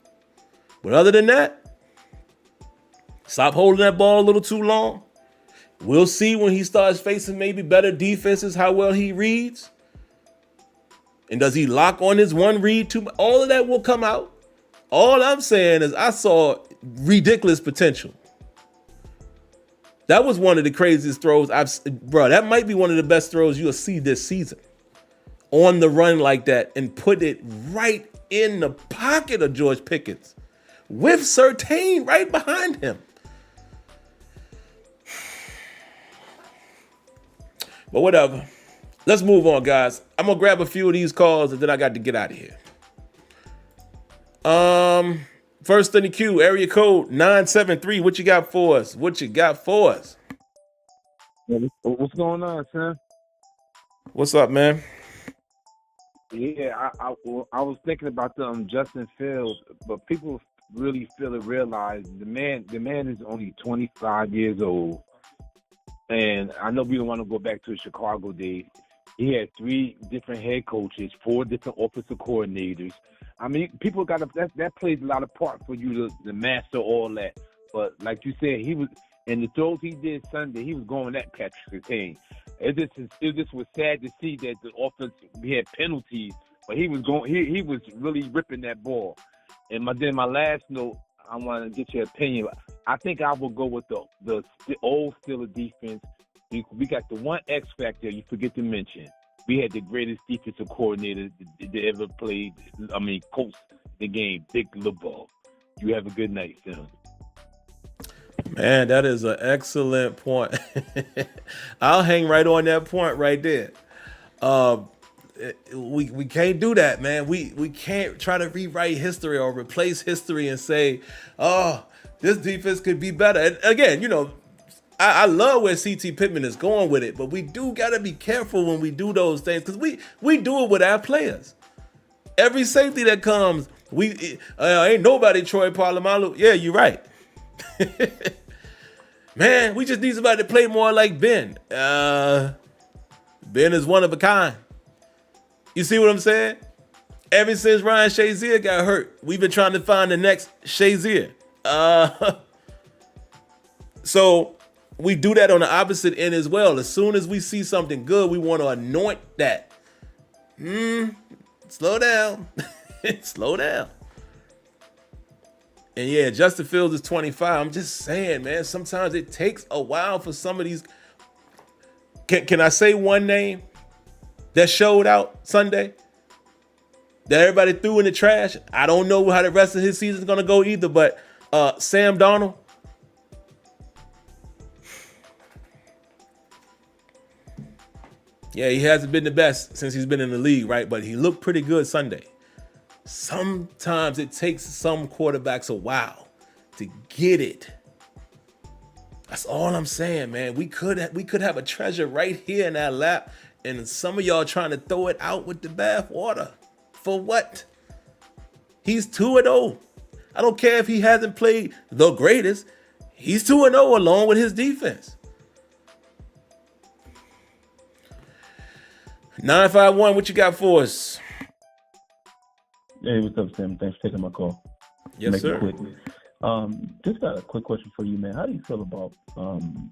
But other than that, stop holding that ball a little too long. We'll see when he starts facing maybe better defenses how well he reads. And does he lock on his one read too much? All of that will come out. All I'm saying is I saw ridiculous potential. That was one of the craziest throws that might be one of the best throws you'll see this season. On the run like that and put it right in the pocket of George Pickens with Surtain right behind him. But whatever. Let's move on, guys. I'm going to grab a few of these calls and then I got to get out of here. First in the queue, area code 973. What you got for us? What's going on, son? What's up, man? Yeah, I was thinking about Justin Fields, but people really fail to realize the man is only 25 years old. And I know we don't want to go back to the Chicago days. He had 3 different head coaches, 4 different offensive coordinators. I mean, people that plays a lot of part for you to master all that. But like you said, he was, and the throws he did Sunday, he was going at Patrick Surtain. It just was sad to see that the offense, we had penalties, but he was really ripping that ball. And then my last note, I want to get your opinion. I think I will go with the old Steelers defense. We got the one X factor you forget to mention. We had the greatest defensive coordinator that ever played. Coached the game, Dick LeBeau. You have a good night, son. Man, that is an excellent point. I'll hang right on that point right there. Um, we can't do that, man. We can't try to rewrite history or replace history and say, oh, this defense could be better. And again, I love where CT Pittman is going with it, but we do got to be careful when we do those things because we do it with our players. Every safety that comes, ain't nobody Troy Polamalu. Yeah, you're right. Man, we just need somebody to play more like Ben. Ben is one of a kind. You see what I'm saying? Ever since Ryan Shazier got hurt, we've been trying to find the next Shazier. So we do that on the opposite end as well. As soon as we see something good, we want to anoint that. Slow down. Slow down. And yeah, Justin Fields is 25. I'm just saying, man, sometimes it takes a while for some of these. Can I say one name that showed out Sunday that everybody threw in the trash? I don't know how the rest of his season is going to go either, but Sam Darnold. Yeah, he hasn't been the best since he's been in the league, right? But he looked pretty good Sunday. Sometimes it takes some quarterbacks a while to get it. That's all I'm saying, man. We could have a treasure right here in our lap, and some of y'all trying to throw it out with the bath water. For what? He's 2-0. I don't care if he hasn't played the greatest. He's 2-0 along with his defense. 951, what you got for us? Hey, what's up, Sam? Thanks for taking my call. Yes, sir. Quick. Just got a quick question for you, man. How do you feel about?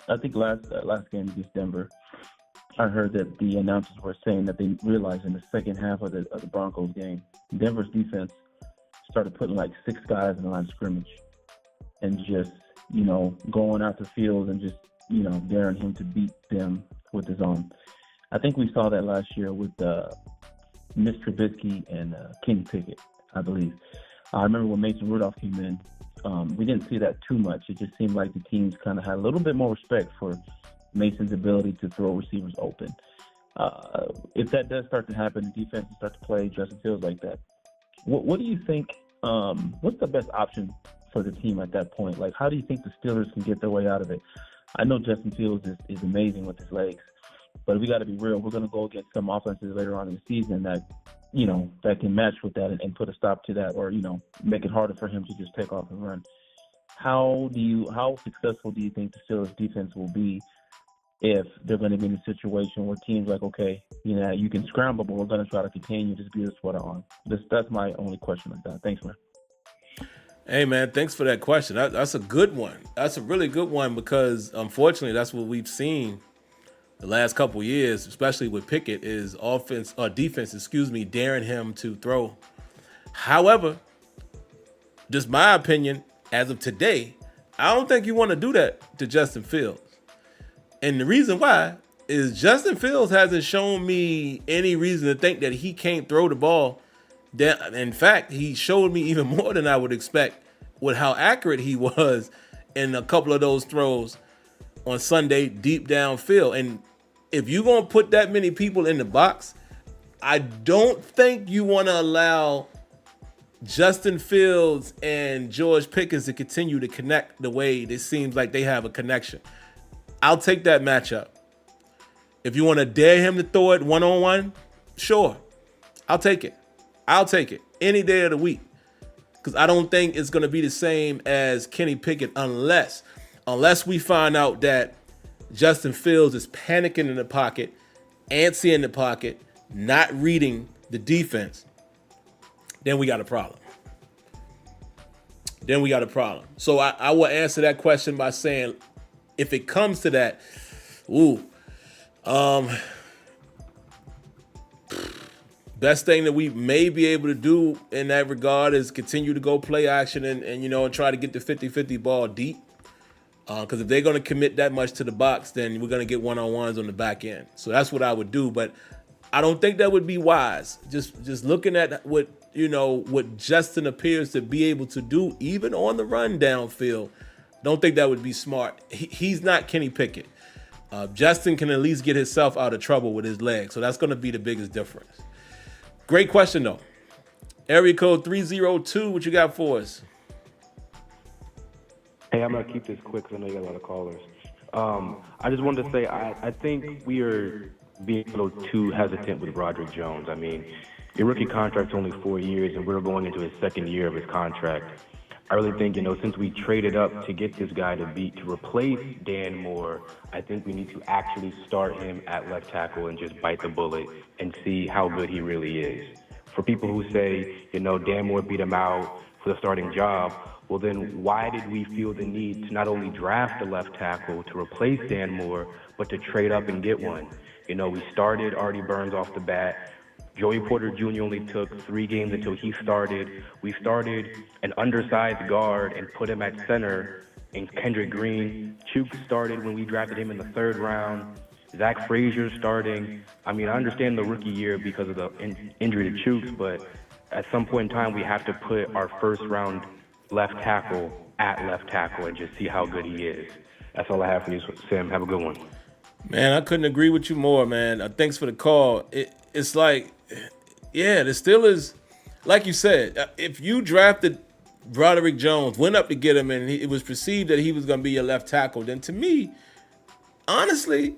I think last game against Denver, I heard that the announcers were saying that they realized in the second half of the Broncos game, Denver's defense started putting like 6 guys in the line of scrimmage and just going out the field and just daring him to beat them with his own. I think we saw that last year with Mr. Trubisky and Kenny Pickett, I believe. I remember when Mason Rudolph came in, we didn't see that too much. It just seemed like the teams kind of had a little bit more respect for Mason's ability to throw receivers open. If that does start to happen, the defense will start to play Justin Fields like that. What do you think? What's the best option for the team at that point? Like, how do you think the Steelers can get their way out of it? I know Justin Fields is amazing with his legs, but we got to be real. We're going to go against some offenses later on in the season that can match with that and put a stop to that, or make it harder for him to just take off and run. How successful do you think the Steelers defense will be if they're going to be in a situation where teams like, okay, you can scramble, but we're going to try to contain you, just beat us sweater on? That's my only question like that. Thanks, man. Hey, man, thanks for that question. That's a good one. That's a really good one because, unfortunately, that's what we've seen the last couple of years, especially with Pickett, is defense, daring him to throw. However, just my opinion, as of today, I don't think you want to do that to Justin Fields. And the reason why is Justin Fields hasn't shown me any reason to think that he can't throw the ball. In fact, he showed me even more than I would expect with how accurate he was in a couple of those throws on Sunday deep downfield. And if you're going to put that many people in the box, I don't think you want to allow Justin Fields and George Pickens to continue to connect the way it seems like they have a connection. I'll take that matchup. If you want to dare him to throw it one-on-one, sure. I'll take it. Any day of the week. Because I don't think it's going to be the same as Kenny Pickett unless we find out that Justin Fields is panicking in the pocket, antsy in the pocket, not reading the defense. Then we got a problem. So I will answer that question by saying, if it comes to that, best thing that we may be able to do in that regard is continue to go play action and try to get the 50-50 ball deep. Because if they're going to commit that much to the box, then we're going to get one-on-ones on the back end. So that's what I would do. But I don't think that would be wise. Just looking at what Justin appears to be able to do, even on the run downfield, Don't think that would be smart. He's not Kenny Pickett. Justin can at least get himself out of trouble with his leg, so that's going to be the biggest difference. Great question, though. Area code 302, what you got for us? Hey, I'm going to keep this quick because I know you got a lot of callers. I just wanted to say I think we are being a little too hesitant with Broderick Jones. I mean, your rookie contract's only 4 years, and we're going into his second year of his contract. I really think, since we traded up to get this guy to replace Dan Moore, I think we need to actually start him at left tackle and just bite the bullet and see how good he really is. For people who say, Dan Moore beat him out for the starting job, well then why did we feel the need to not only draft a left tackle to replace Dan Moore, but to trade up and get one? We started Artie Burns off the bat. Joey Porter Jr. only took 3 games until he started. We started an undersized guard and put him at center in Kendrick Green. Chuk started when we drafted him in the 3rd round. Zach Frazier starting. I mean, I understand the rookie year because of the injury to Chuk, but at some point in time, we have to put our 1st round left tackle at left tackle and just see how good he is. That's all I have for you, Sim. Have a good one. Man, I couldn't agree with you more, man. Thanks for the call. It's like, yeah, the Steelers, like you said, if you drafted Broderick Jones, went up to get him, and it was perceived that he was going to be your left tackle, then to me, honestly,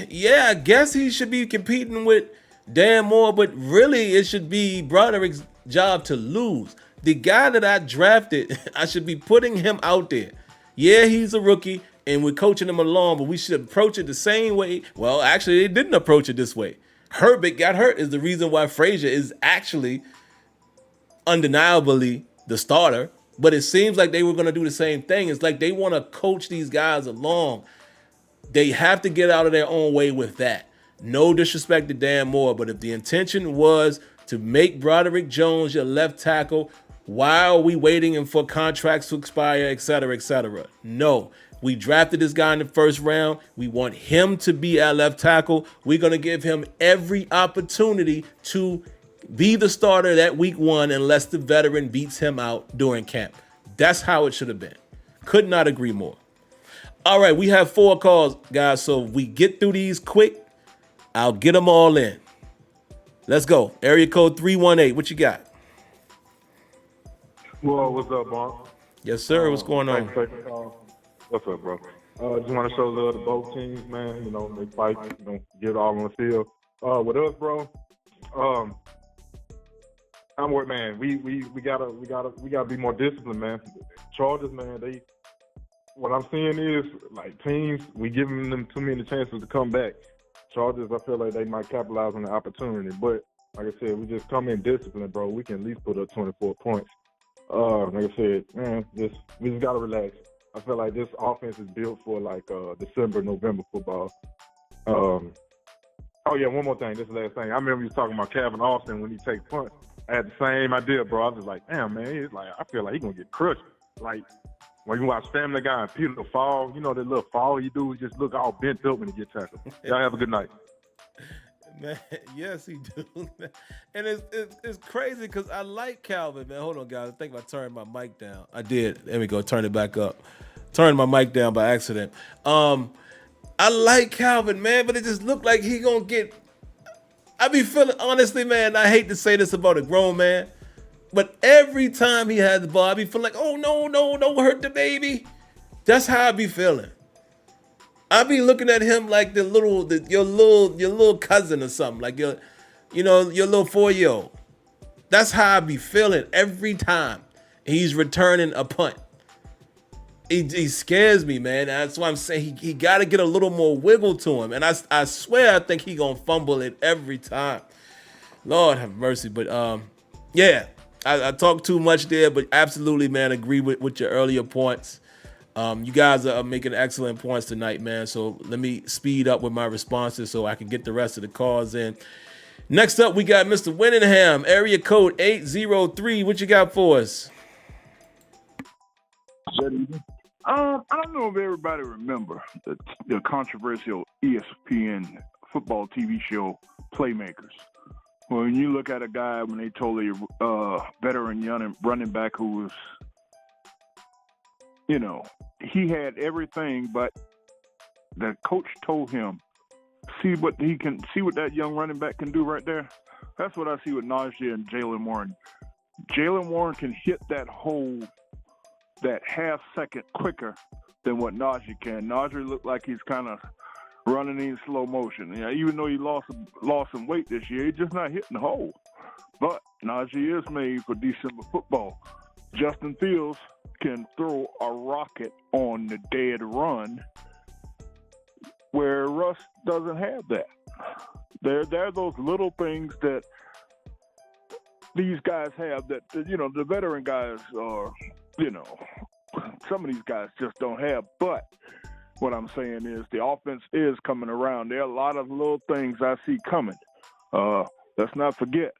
yeah, I guess he should be competing with Dan Moore, but really it should be Broderick's job to lose. The guy that I drafted, I should be putting him out there. Yeah, he's a rookie, and we're coaching him along, but we should approach it the same way. Well, actually, they didn't approach it this way. Herbert got hurt is the reason why Frazier is actually undeniably the starter, but it seems like they were going to do the same thing. It's like they want to coach these guys along. They have to get out of their own way with that. No disrespect to Dan Moore, but if the intention was to make Broderick Jones your left tackle, why are we waiting for contracts to expire, et cetera, et cetera? No. We drafted this guy in the 1st round. We want him to be our left tackle. We're going to give him every opportunity to be the starter that week 1 unless the veteran beats him out during camp. That's how it should have been. Could not agree more. All right, we have 4 calls, guys, so if we get through these quick, I'll get them all in. Let's go. Area code 318. What you got? Well, what's up, Mark? Yes, sir. What's going on? What's up, bro? Just want to show love to both teams, man. They fight, get it all on the field. With us, bro, I'm worried, man. We gotta be more disciplined, man. Chargers, man. What I'm seeing is like teams, we giving them too many chances to come back. Chargers, I feel like they might capitalize on the opportunity, but like I said, we just come in disciplined, bro. We can at least put up 24 points. Like I said, man, we just gotta relax. I feel like this offense is built for like December, November football. Oh yeah, one more thing. This is the last thing. I remember you was talking about Calvin Austin when he takes punts. I had the same idea, bro. I was just like, damn, man. It's like I feel like he's gonna get crushed. Like when you watch Family Guy and Peter fall, that little fall you do, just look all bent up when he gets tackled. Y'all have a good night. Man, yes, he do. And it's crazy because I like Calvin, man. Hold on, guys. I think I turned my mic down. I did. There we go. Turn it back up. Turned my mic down by accident. I like Calvin, man, but it just looked like he gonna get. I be feeling, honestly, man, I hate to say this about a grown man, but every time he has the ball, I be feeling like, oh, no, don't hurt the baby. That's how I be feeling. I be looking at him like your little cousin or something, like your little 4-year-old. That's how I be feeling every time he's returning a punt. He scares me, man. That's why I'm saying he got to get a little more wiggle to him. And I swear I think he gonna fumble it every time. Lord have mercy. But yeah, I talked too much there, but absolutely, man, agree with your earlier points. You guys are making excellent points tonight, man. So let me speed up with my responses so I can get the rest of the calls in. Next up, we got Mr. Winningham, area code 803. What you got for us? I don't know if everybody remember the controversial ESPN football TV show Playmakers. When you look at a guy, when they told a veteran young running back who was he had everything, but the coach told him, see what that young running back can do right there. That's what I see with Najee and Jaylen Warren. Jaylen Warren can hit that hole that half second quicker than what Najee can. Najee looked like he's kind of running in slow motion. Even though he lost some weight this year, he's just not hitting the hole. But Najee is made for December football. Justin Fields can throw a rocket on the dead run where Russ doesn't have that. There are those little things that these guys have that, the veteran guys are, some of these guys just don't have. But what I'm saying is the offense is coming around. There are a lot of little things I see coming. Let's not forget,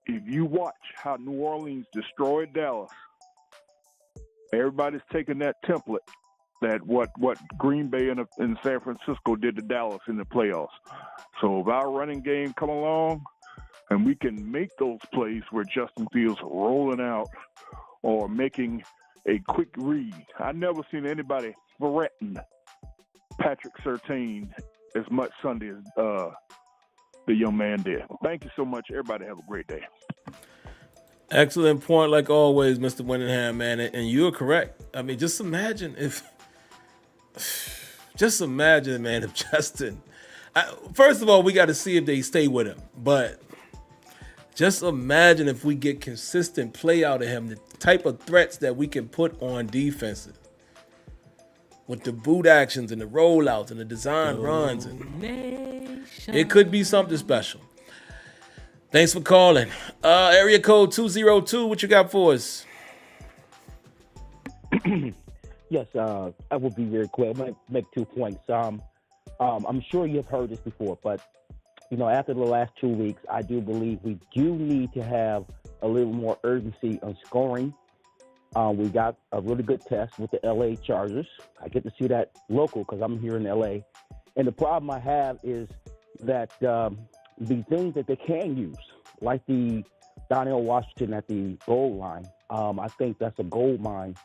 if you watch how New Orleans destroyed Dallas, everybody's taking that template, that what Green Bay and San Francisco did to Dallas in the playoffs. So if our running game come along and we can make those plays where Justin Fields rolling out or making a quick read. I've never seen anybody threaten Patrick Surtain as much Sunday as the young man did. Thank you so much. Everybody have a great day. Excellent point, like always, Mr. Winningham, man. And you're correct. I mean, just imagine, man, if Justin. First of all, we got to see if they stay with him. But just imagine if we get consistent play out of him, the type of threats that we can put on defenses with the boot actions and the rollouts and the design runs. And it could be something special. Thanks for calling. Area code 202, what you got for us? Yes, I will be very quick. I'm going to make 2 points. I'm sure you've heard this before, but, after the last 2 weeks, I do believe we do need to have a little more urgency on scoring. We got a really good test with the LA Chargers. I get to see that local because I'm here in LA. And the problem I have is that the things that they can use, like the Donnell Washington at the goal line, I think that's a gold mine.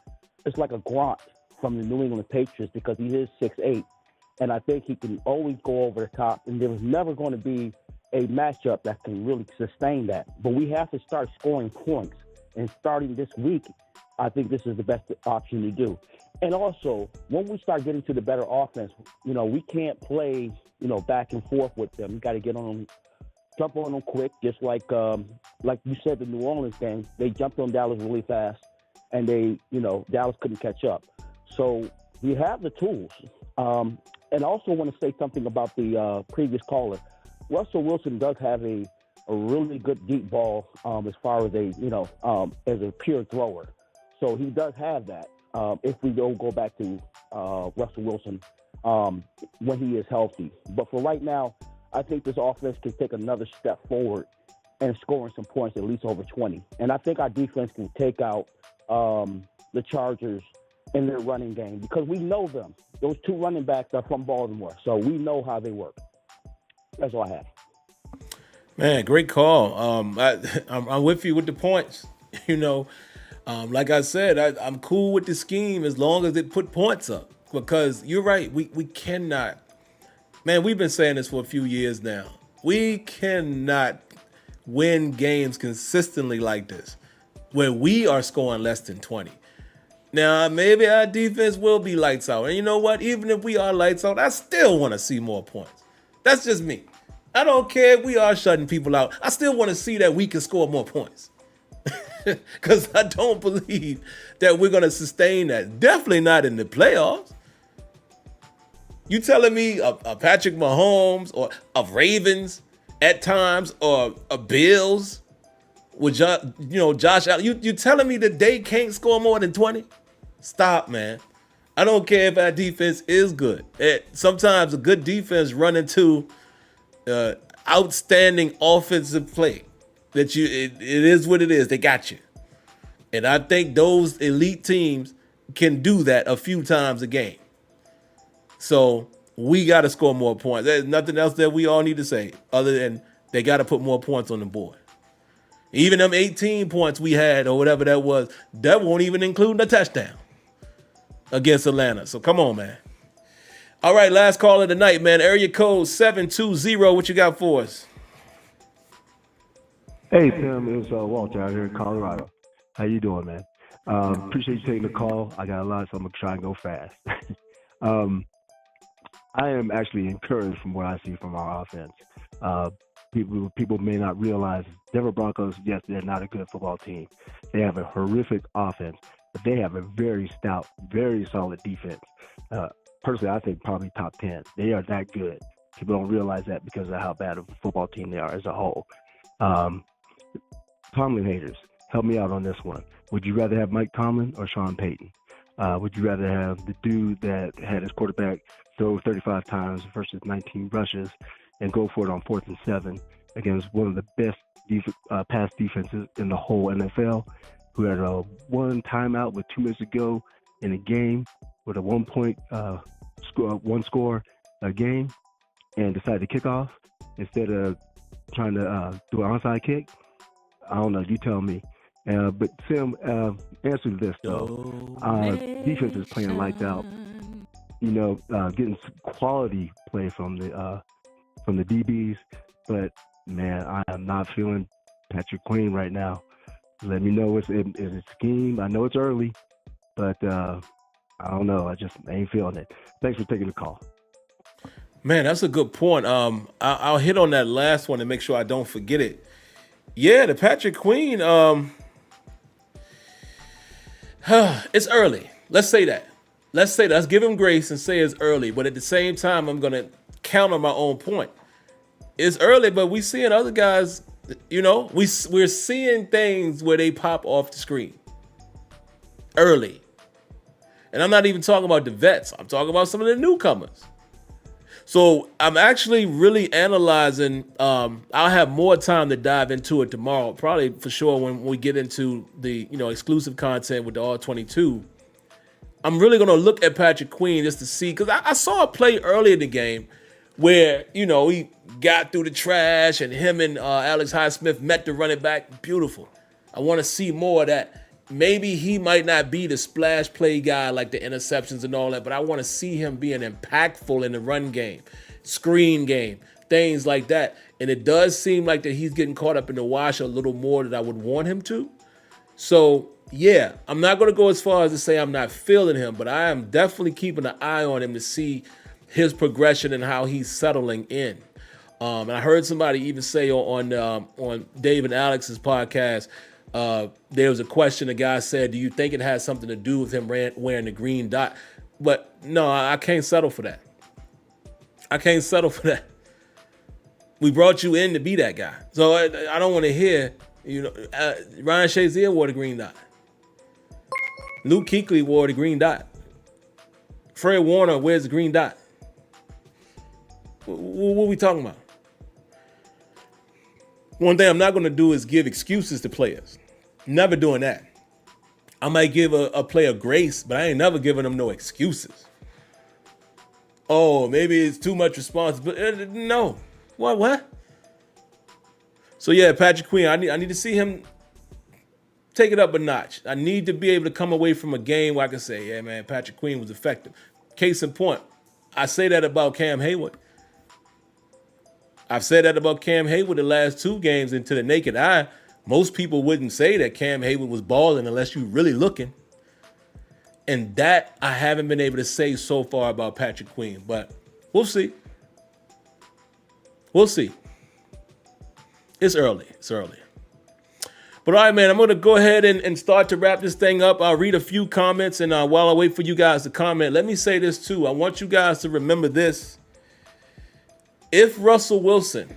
It's like a grunt from the New England Patriots because he is 6'8", and I think he can always go over the top, and there's never going to be a matchup that can really sustain that. But we have to start scoring points, and starting this week, I think this is the best option to do. And also, when we start getting to the better offense, we can't play, back and forth with them. You got to get on them, jump on them quick, just like you said, the New Orleans game. They jumped on Dallas really fast, and Dallas couldn't catch up. So we have the tools. And I also want to say something about the previous caller. Russell Wilson does have a really good deep ball as far as as a pure thrower. So he does have that if we don't go back to Russell Wilson when he is healthy. But for right now, I think this offense can take another step forward and scoring some points, at least over 20. And I think our defense can take out the Chargers in their running game because we know them. Those 2 running backs are from Baltimore, so we know how they work. That's all I have. Man, great call. I'm with you with the points. Like I said, I'm cool with the scheme as long as it put points up. Because you're right, we cannot. Man, we've been saying this for a few years now. We cannot win games consistently like this, where we are scoring less than 20. Now, maybe our defense will be lights out. And you know what? Even if we are lights out, I still want to see more points. That's just me. I don't care if we are shutting people out. I still want to see that we can score more points. Because I don't believe that we're going to sustain that. Definitely not in the playoffs. You telling me a Patrick Mahomes or a Ravens at times or a Bills with Josh Allen, you telling me that they can't score more than 20? Stop, man. I don't care if our defense is good. Sometimes a good defense run into outstanding offensive play. It is what it is. They got you. And I think those elite teams can do that a few times a game. So we got to score more points. There's nothing else that we all need to say other than they got to put more points on the board. Even them 18 points we had or whatever that was, that won't even include the touchdown against Atlanta. So come on, man. All right, last call of the night, man. Area code 720. What you got for us? Hey, Tim. It's Walter out here in Colorado. How you doing, man? Appreciate you taking the call. I got a lot, so I'm going to try and go fast. I am actually encouraged from what I see from our offense. People may not realize Denver Broncos, yes, they're not a good football team. They have a horrific offense, but they have a very stout, very solid defense. Personally, I think probably top 10. They are that good. People don't realize that because of how bad of a football team they are as a whole. Tomlin haters, help me out on this one. Would you rather have Mike Tomlin or Sean Payton? Would you rather have the dude that had his quarterback throw 35 times versus 19 rushes and go for it on 4th and 7 against one of the best pass defenses in the whole NFL, who had a one timeout with 2 minutes to go in a game with a 1 point one score a game and decided to kick off instead of trying to do an onside kick? I don't know. You tell me. But Sim, answer to this though. Defense is playing lights out. Getting quality play from the DBs, but man, I am not feeling Patrick Queen right now. Let me know is it a scheme. I know it's early, but I don't know. I ain't feeling it. Thanks for taking the call. Man, that's a good point. I'll hit on that last one and make sure I don't forget it. Yeah, the Patrick Queen. It's early. Let's say that. Let's give him grace and say it's early. But at the same time, I'm gonna counter my own point. It's early, but we seeing other guys. We're seeing things where they pop off the screen early. And I'm not even talking about the vets. I'm talking about some of the newcomers. So I'm actually really analyzing. I'll have more time to dive into it tomorrow, probably for sure when we get into the exclusive content with the All 22. I'm really gonna look at Patrick Queen just to see, because I saw a play early in the game where he got through the trash and him and Alex Highsmith met the running back. Beautiful. I want to see more of that. Maybe he might not be the splash play guy like the interceptions and all that, but I want to see him being impactful in the run game, screen game, things like that. And it does seem like that he's getting caught up in the wash a little more than I would want him to. So, yeah, I'm not going to go as far as to say I'm not feeling him, but I am definitely keeping an eye on him to see his progression and how he's settling in. And I heard somebody even say on Dave and Alex's podcast, there was a question, a guy said, do you think it has something to do with him wearing the green dot? But no, I can't settle for that. I can't settle for that. We brought you in to be that guy. So I don't want to hear, Ryan Shazier wore the green dot. Luke Kuechly wore the green dot. Fred Warner wears the green dot. What are we talking about? One thing I'm not going to do is give excuses to players. Never doing that. I might give a player grace, but I ain't never giving them no excuses. Oh, maybe it's too much responsibility. No. What? So yeah, Patrick Queen, I need to see him take it up a notch. I need to be able to come away from a game where I can say, yeah, man, Patrick Queen was effective. Case in point, I say that about Cam Hayward. I've said that about Cam Hayward the last 2 games, and to the naked eye, most people wouldn't say that Cam Hayward was balling unless you're really looking. And that I haven't been able to say so far about Patrick Queen, but we'll see. We'll see. It's early. But all right, man, I'm going to go ahead and start to wrap this thing up. I'll read a few comments, and while I wait for you guys to comment, let me say this too. I want you guys to remember this. If Russell Wilson,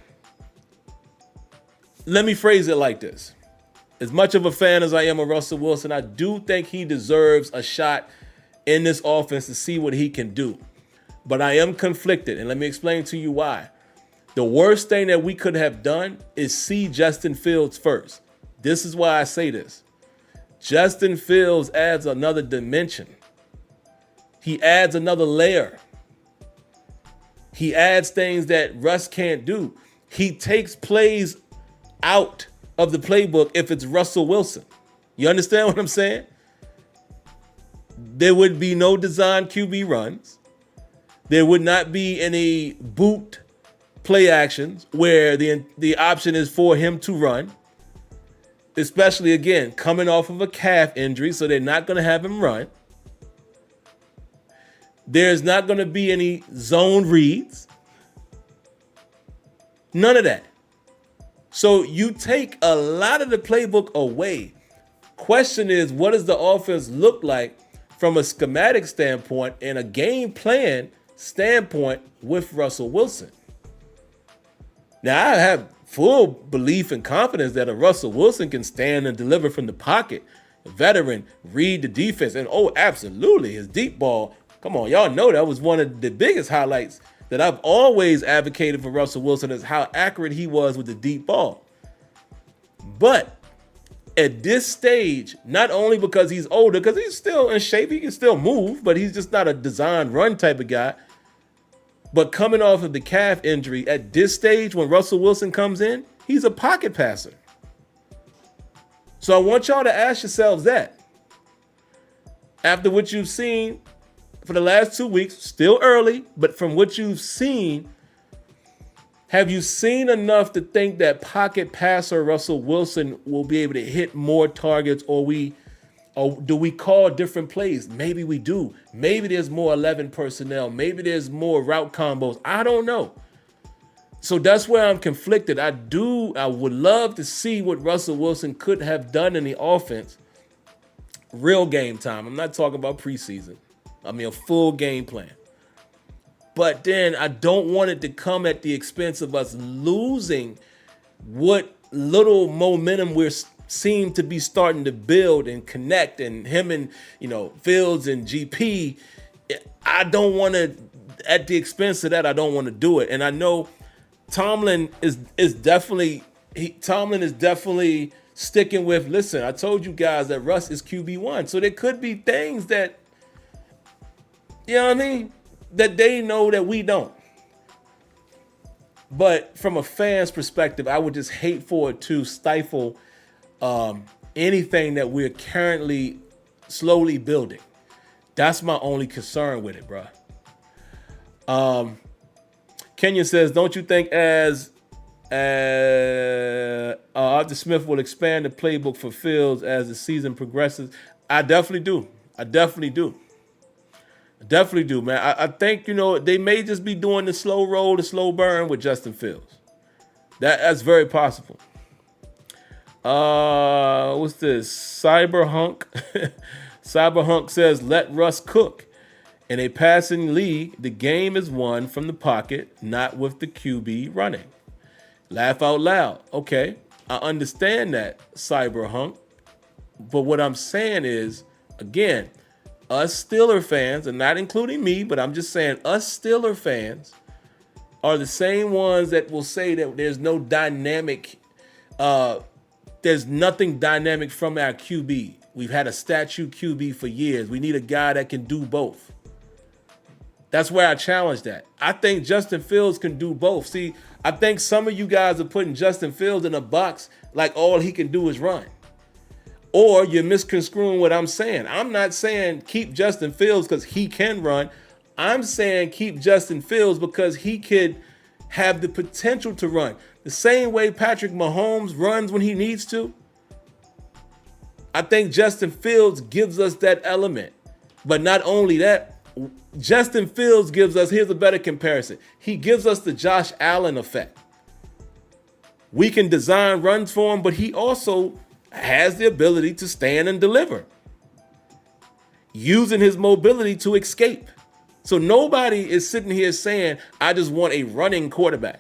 let me phrase it like this. As much of a fan as I am of Russell Wilson, I do think he deserves a shot in this offense to see what he can do. But I am conflicted, and let me explain to you why. The worst thing that we could have done is see Justin Fields first. This is why I say this. Justin Fields adds another dimension. He adds another layer. He adds things that Russ can't do. He takes plays out of the playbook if it's Russell Wilson. You understand what I'm saying? There would be no design QB runs. There would not be any boot play actions where the option is for him to run, especially, again, coming off of a calf injury, so they're not going to have him run. There's not going to be any zone reads. None of that. So you take a lot of the playbook away. Question is, what does the offense look like from a schematic standpoint and a game plan standpoint with Russell Wilson? Now, I have full belief and confidence that a Russell Wilson can stand and deliver from the pocket. A veteran, read the defense, and absolutely, his deep ball. Come on, y'all know that was one of the biggest highlights that I've always advocated for Russell Wilson, is how accurate he was with the deep ball. But at this stage, not only because he's older, because he's still in shape, he can still move, but he's just not a design run type of guy. But coming off of the calf injury, at this stage when Russell Wilson comes in, he's a pocket passer. So I want y'all to ask yourselves that. After what you've seen for the last 2 weeks, still early, but from what you've seen, have you seen enough to think that pocket passer Russell Wilson will be able to hit more targets, or do we call different plays? Maybe we do. Maybe there's more 11 personnel. Maybe there's more route combos. I don't know. So that's where I'm conflicted. I would love to see what Russell Wilson could have done in the offense. Real game time. I'm not talking about preseason. I mean, a full game plan. But then I don't want it to come at the expense of us losing what little momentum we're seem to be starting to build and connect, and him and, Fields and GP. I don't want to, at the expense of that, I don't want to do it. And I know Tomlin is definitely sticking with, listen, I told you guys that Russ is QB1. So there could be things that, that they know that we don't. But from a fan's perspective, I would just hate for it to stifle anything that we're currently slowly building. That's my only concern with it, bro. Kenya says, don't you think as Arthur Smith will expand the playbook for Fields as the season progresses? I definitely do. I definitely do, man. I think, they may just be doing the slow roll, the slow burn with Justin Fields. That's very possible. What's this? Cyberhunk. Cyberhunk says, let Russ cook. In a passing league, the game is won from the pocket, not with the QB running. Laugh out loud. Okay, I understand that, Cyberhunk. But what I'm saying is, again, us Steeler fans, and not including me, but I'm just saying us Steeler fans are the same ones that will say that there's no dynamic, there's nothing dynamic from our QB. We've had a statue QB for years. We need a guy that can do both. That's where I challenge that. I think Justin Fields can do both. See, I think some of you guys are putting Justin Fields in a box like all he can do is run. Or you're misconstruing what I'm saying. I'm not saying keep Justin Fields because he can run. I'm saying keep Justin Fields because he could have the potential to run. The same way Patrick Mahomes runs when he needs to. I think Justin Fields gives us that element. But not only that, Justin Fields gives us, here's a better comparison. He gives us the Josh Allen effect. We can design runs for him, but he also has the ability to stand and deliver, using his mobility to escape. So nobody is sitting here saying, I just want a running quarterback.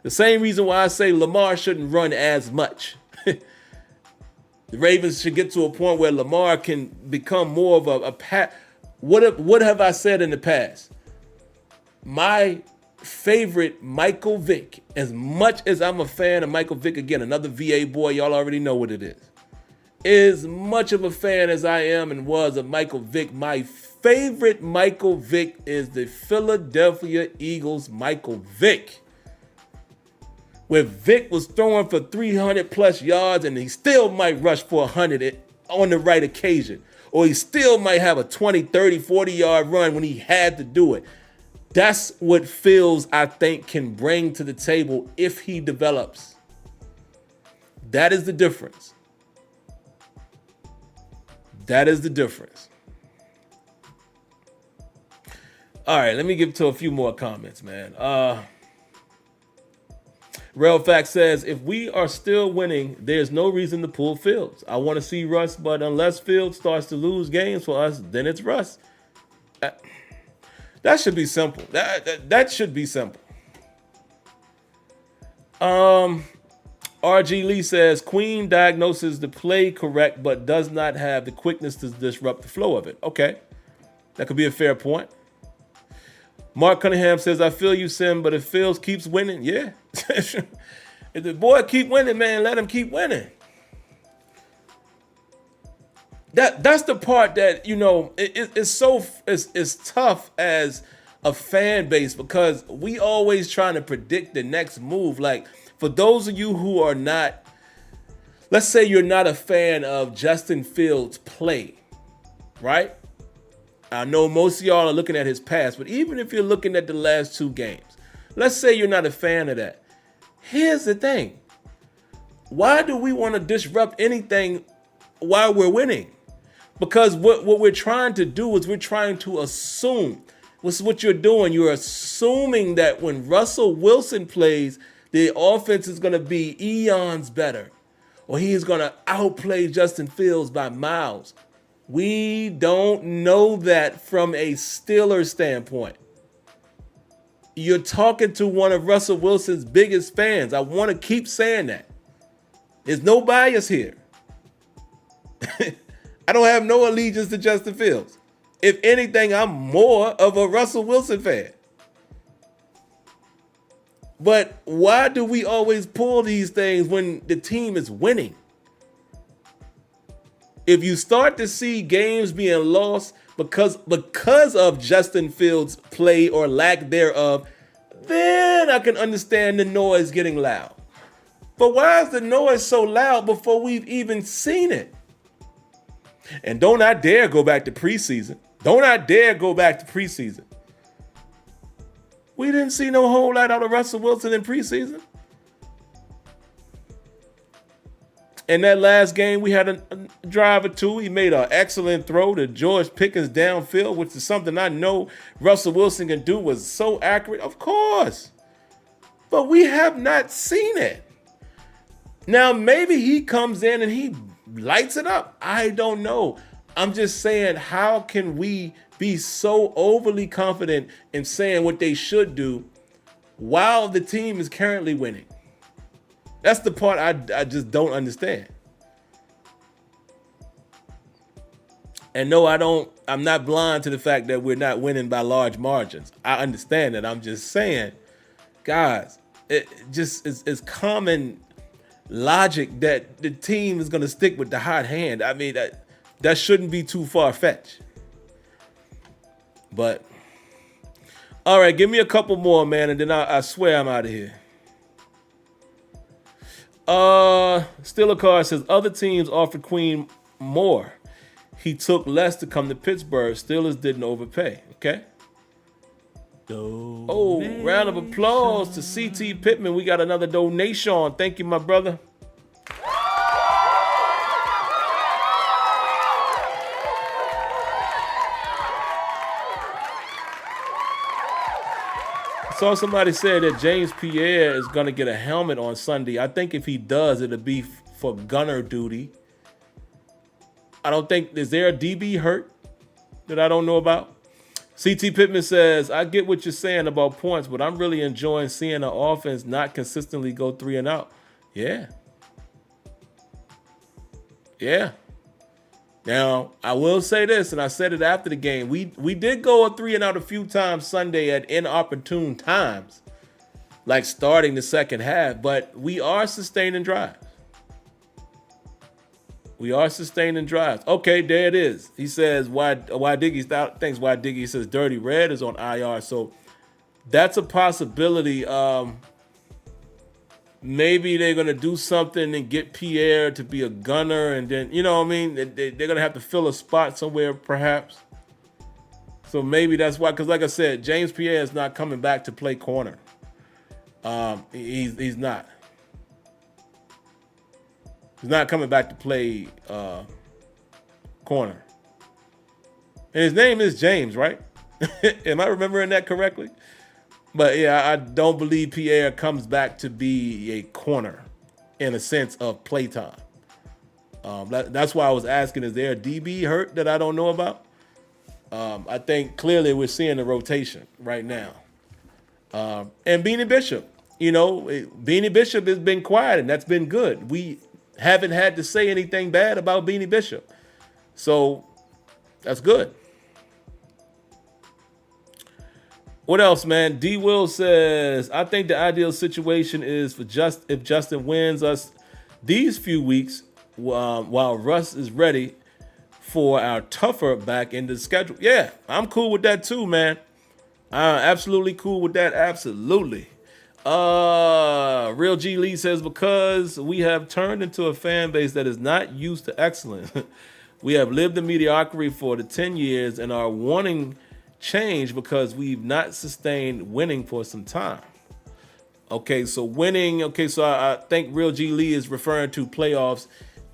The same reason why I say Lamar shouldn't run as much. The Ravens should get to a point where Lamar can become more of a pat. What have I said in the past? My favorite Michael Vick, as much as I'm a fan of Michael Vick, again, another VA boy, y'all already know what it is. As much of a fan as I am and was of Michael Vick, my favorite Michael Vick is the Philadelphia Eagles Michael Vick. where Vic was throwing for 300 plus yards and he still might rush for 100 on the right occasion. Or he still might have a 20, 30, 40 yard run when he had to do it. That's what Fields, I think, can bring to the table if he develops. That is the difference. That is the difference. All right, let me get to a few more comments, man. Real Fact says, if we are still winning, there's no reason to pull Fields. I want to see Russ, but unless Fields starts to lose games for us, then it's Russ. That should be simple. That should be simple. RG Lee says, Queen diagnoses the play correct, but does not have the quickness to disrupt the flow of it. Okay, that could be a fair point. Mark Cunningham says, I feel you, Sim, but if Fields keeps winning, yeah. If the boy keep winning, man, let him keep winning. That's the part that, you know, it's tough as a fan base because we always trying to predict the next move. Like, for those of you who are not, let's say you're not a fan of Justin Fields' play, right? I know most of y'all are looking at his past, but even if you're looking at the last two games, let's say you're not a fan of that. Here's the thing. Why do we want to disrupt anything while we're winning? Because what we're trying to do is we're trying to assume. What's what you're doing? You're assuming that when Russell Wilson plays, the offense is going to be eons better, or he is going to outplay Justin Fields by miles. We don't know that from a Steelers standpoint. You're talking to one of Russell Wilson's biggest fans. I want to keep saying that. There's no bias here. I don't have no allegiance to Justin Fields. If anything, I'm more of a Russell Wilson fan. But why do we always pull these things when the team is winning? If you start to see games being lost because of Justin Fields' play or lack thereof, then I can understand the noise getting loud. But why is the noise so loud before we've even seen it? And don't I dare go back to preseason. Don't I dare go back to preseason. We didn't see no whole lot out of Russell Wilson in preseason. In that last game, we had a drive or two. He made an excellent throw to George Pickens downfield, which is something I know Russell Wilson can do, was so accurate. Of course. But we have not seen it. Now, maybe he comes in and he lights it up. I don't know. I'm just saying, how can we be so overly confident in saying what they should do while the team is currently winning? That's the part I just don't understand. And no, I'm not blind to the fact that we're not winning by large margins. I understand that. I'm just saying, guys, it just is common logic that the team is going to stick with the hot hand. I mean, that shouldn't be too far-fetched. But, all right, give me a couple more, man, and then I swear I'm out of here. Steeler Card says, other teams offered Queen more. He took less to come to Pittsburgh. Steelers didn't overpay. Okay. Oh, round of applause to CT Pittman. We got another donation. Thank you, my brother. I saw somebody say that James Pierre is going to get a helmet on Sunday. I think if he does, it'll be for gunner duty. I don't think, is there a DB hurt that I don't know about? CT Pittman says, I get what you're saying about points, but I'm really enjoying seeing the offense not consistently go 3 and out. Yeah. Yeah. Now, I will say this, and I said it after the game. We did go a 3 and out a few times Sunday at inopportune times, like starting the second half, but we are sustaining drives. We are sustaining drives. Okay, there it is. He says, why Diggy thinks why Diggy says Dirty Red is on IR. So that's a possibility. maybe they're going to do something and get Pierre to be a gunner. And then, you know what I mean? They're going to have to fill a spot somewhere, perhaps. So maybe that's why, because like I said, James Pierre is not coming back to play corner. He's not. He's not coming back to play corner. And his name is James, right? Am I remembering that correctly? But yeah, I don't believe Pierre comes back to be a corner in a sense of playtime. That's why I was asking, is there a DB hurt that I don't know about? I think clearly we're seeing the rotation right now. And Beanie Bishop, Beanie Bishop has been quiet, and that's been good. We haven't had to say anything bad about Beanie Bishop. So that's good. What else, man? D. Will says, I think the ideal situation is for if Justin wins us these few weeks while Russ is ready for our tougher back end of the schedule. Yeah, I'm cool with that too, man. Absolutely cool with that. Absolutely. Real G Lee says, because we have turned into a fan base that is not used to excellence. We have lived in mediocrity for the 10 years and are wanting change because we've not sustained winning for some time. Okay, so winning. Okay, so I think Real G Lee is referring to playoffs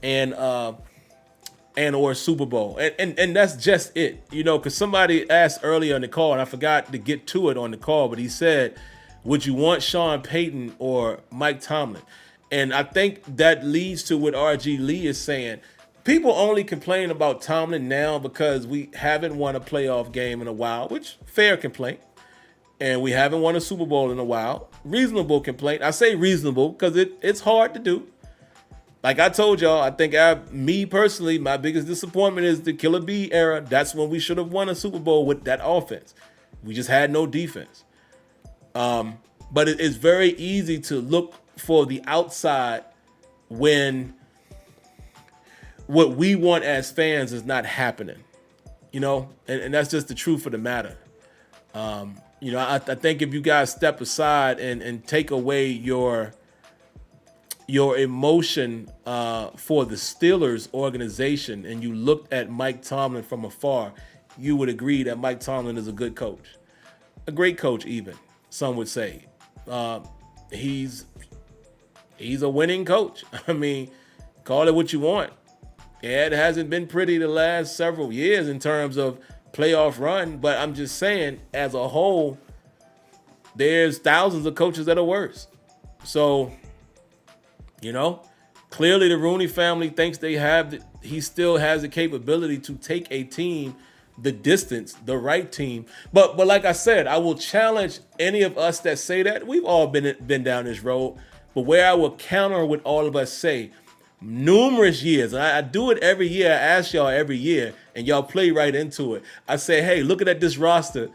and or Super Bowl, and that's just it, because somebody asked earlier in the call, and I forgot to get to it on the call, but he said, would you want Sean Payton or Mike Tomlin? And I think that leads to what RG Lee is saying. People only complain about Tomlin now because we haven't won a playoff game in a while, which fair complaint. And we haven't won a Super Bowl in a while. Reasonable complaint. I say reasonable because it's hard to do. Like I told y'all, I think me personally, my biggest disappointment is the Killer B era. That's when we should have won a Super Bowl with that offense. We just had no defense. But it's very easy to look for the outside when what we want as fans is not happening, and that's just the truth of the matter. I think if you guys step aside and take away your emotion for the Steelers organization and you looked at Mike Tomlin from afar, you would agree that Mike Tomlin is a good coach, a great coach even, some would say. He's a winning coach. I mean, call it what you want. Yeah, it hasn't been pretty the last several years in terms of playoff run, but I'm just saying, as a whole, there's thousands of coaches that are worse. So, clearly the Rooney family thinks he still has the capability to take a team the distance, the right team. But like I said, I will challenge any of us that say that. We've all been down this road. But where I will counter what all of us say, numerous years, and I do it every year. I ask y'all every year, and y'all play right into it. I say, hey, looking at this roster,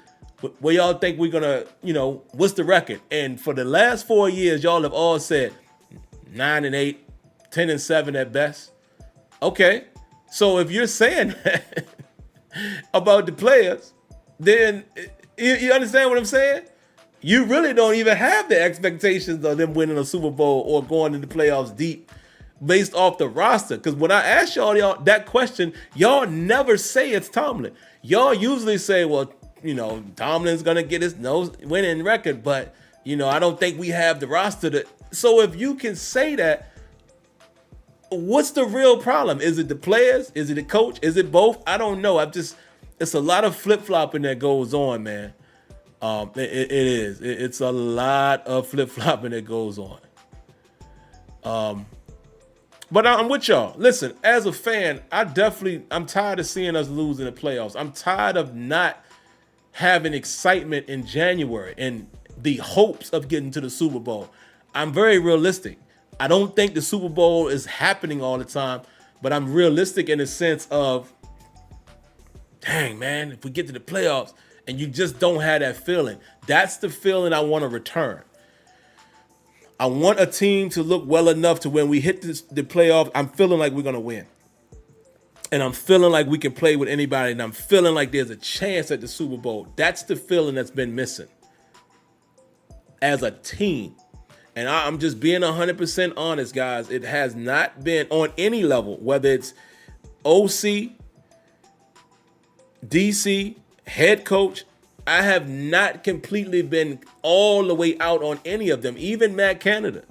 where y'all think we're gonna, what's the record? And for the last 4 years, y'all have all said 9-8, 10-7 at best. Okay, so if you're saying that about the players, then you understand what I'm saying? You really don't even have the expectations of them winning a Super Bowl or going into the playoffs deep based off the roster. Because when I ask y'all that question, y'all never say it's Tomlin. Y'all usually say, well, Tomlin's going to get his winning record, but, I don't think we have the roster. So if you can say that, what's the real problem? Is it the players? Is it the coach? Is it both? I don't know. It's a lot of flip-flopping that goes on, man. It is. It's a lot of flip-flopping that goes on. But I'm with y'all. Listen, as a fan, I'm tired of seeing us lose in the playoffs. I'm tired of not having excitement in January and the hopes of getting to the Super Bowl. I'm very realistic. I don't think the Super Bowl is happening all the time, but I'm realistic in the sense of, dang, man, if we get to the playoffs and you just don't have that feeling, that's the feeling I want to return. I want a team to look well enough to when we hit the playoffs, I'm feeling like we're going to win. And I'm feeling like we can play with anybody, and I'm feeling like there's a chance at the Super Bowl. That's the feeling that's been missing as a team. And I'm just being 100% honest, guys. It has not been on any level, whether it's OC, DC, head coach. I have not completely been all the way out on any of them, even Matt Canada.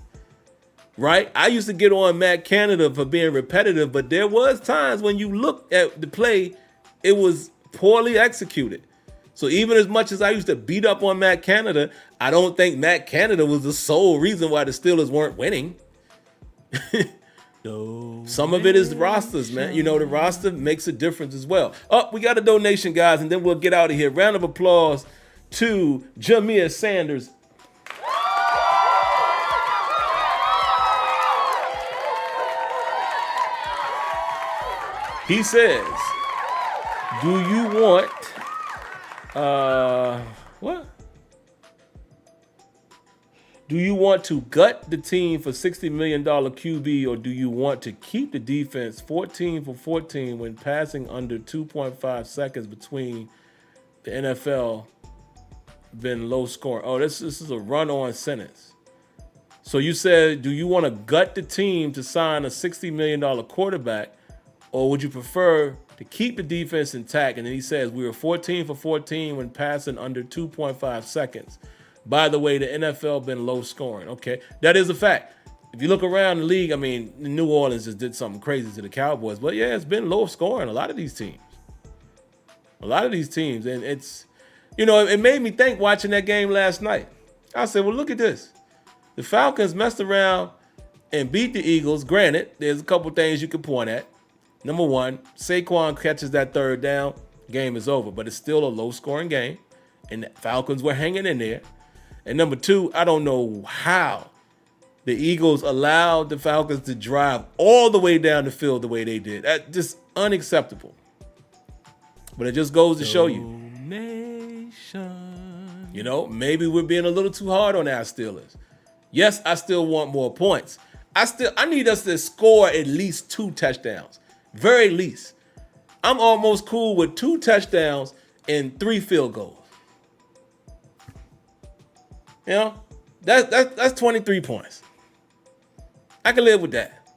Right? I used to get on Matt Canada for being repetitive, but there was times when you look at the play, it was poorly executed. So even as much as I used to beat up on Matt Canada, I don't think Matt Canada was the sole reason why the Steelers weren't winning. Some of it is the rosters, man. You know, the roster makes a difference as well. Oh, we got a donation, guys, and then we'll get out of here. Round of applause to Jameer Sanders. He says, do you want, what? Do you want to gut the team for $60 million QB, or do you want to keep the defense 14 for 14 when passing under 2.5 seconds between the NFL been low scoring? Oh, this is a run-on sentence. So you said, do you want to gut the team to sign a $60 million quarterback, or would you prefer to keep the defense intact? And then he says, we were 14 for 14 when passing under 2.5 seconds. By the way, the NFL been low scoring. Okay, that is a fact. If you look around the league, I mean, New Orleans just did something crazy to the Cowboys. But yeah, it's been low scoring, a lot of these teams. And it's, you know, it made me think watching that game last night. I said, well, look at this. The Falcons messed around and beat the Eagles. Granted, there's a couple things you can point at. Number one, Saquon catches that third down, game is over. But it's still a low-scoring game, and the Falcons were hanging in there. And number two, I don't know how the Eagles allowed the Falcons to drive all the way down the field the way they did. That's just unacceptable. But it just goes to show you. You know, maybe we're being a little too hard on our Steelers. Yes, I still want more points. I need us to score at least 2 touchdowns. Very least. I'm almost cool with 2 touchdowns and 3 field goals. You know, that's 23 points. I can live with that.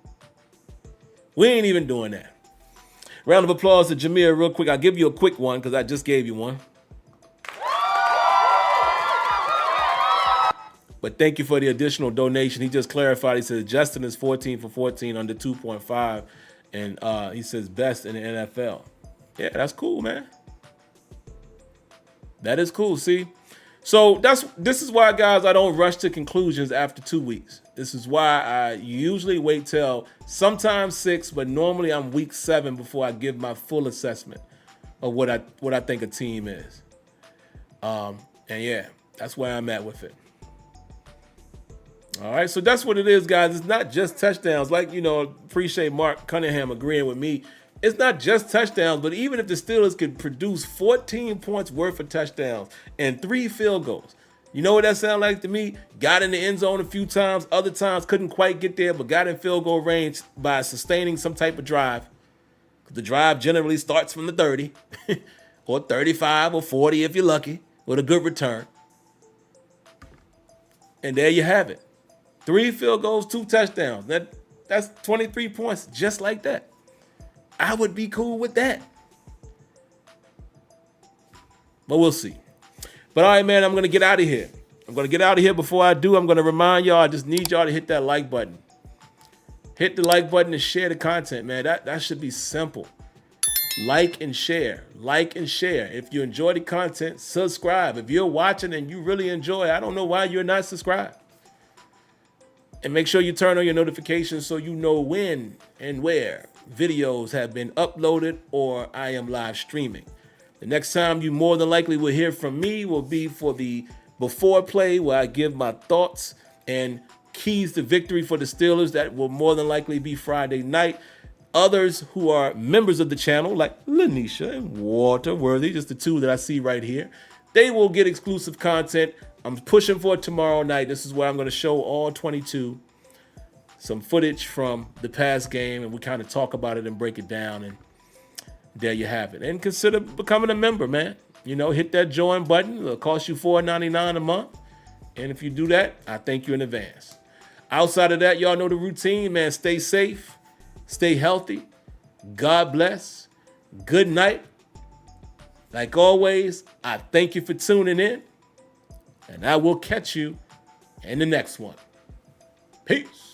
We ain't even doing that. Round of applause to Jameer real quick. I'll give you a quick one because I just gave you one. But thank you for the additional donation. He just clarified. He says Justin is 14 for 14 under 2.5. And he says best in the NFL. Yeah, that's cool, man. That is cool, see? So this is why, guys, I don't rush to conclusions after 2 weeks. This is why I usually wait till sometimes 6, but normally I'm week 7 before I give my full assessment of what I think a team is. And yeah, that's where I'm at with it. All right, so that's what it is, guys. It's not just touchdowns. Like, you know, appreciate Mark Cunningham agreeing with me. It's not just touchdowns, but even if the Steelers could produce 14 points worth of touchdowns and 3 field goals, you know what that sounds like to me? Got in the end zone a few times. Other times couldn't quite get there, but got in field goal range by sustaining some type of drive. The drive generally starts from the 30 or 35 or 40 if you're lucky with a good return. And there you have it. 3 field goals, 2 touchdowns. That's 23 points just like that. I would be cool with that. But we'll see. But all right, man, I'm going to get out of here. Before I do, I'm going to remind y'all, I just need y'all to hit that like button. Hit the like button and share the content, man. That should be simple. Like and share. If you enjoy the content, subscribe. If you're watching and you really enjoy, I don't know why you're not subscribed. And make sure you turn on your notifications so you know when and where videos have been uploaded or I am live streaming. The next time you more than likely will hear from me will be for the before play, where I give my thoughts and keys to victory for the Steelers. That will more than likely be Friday night. Others who are members of the channel, like Lanisha and Walter Worthy, just the 2 that I see right here, they will get exclusive content. I'm pushing for tomorrow night. This is where I'm going to show all 22 some footage from the past game, and we kind of talk about it and break it down, and there you have it. And consider becoming a member, man. You know, hit that join button. It'll cost you $4.99 a month. And if you do that, I thank you in advance. Outside of that, y'all know the routine, man. Stay safe, stay healthy. God bless. Good night. Like always, I thank you for tuning in, and I will catch you in the next one. Peace.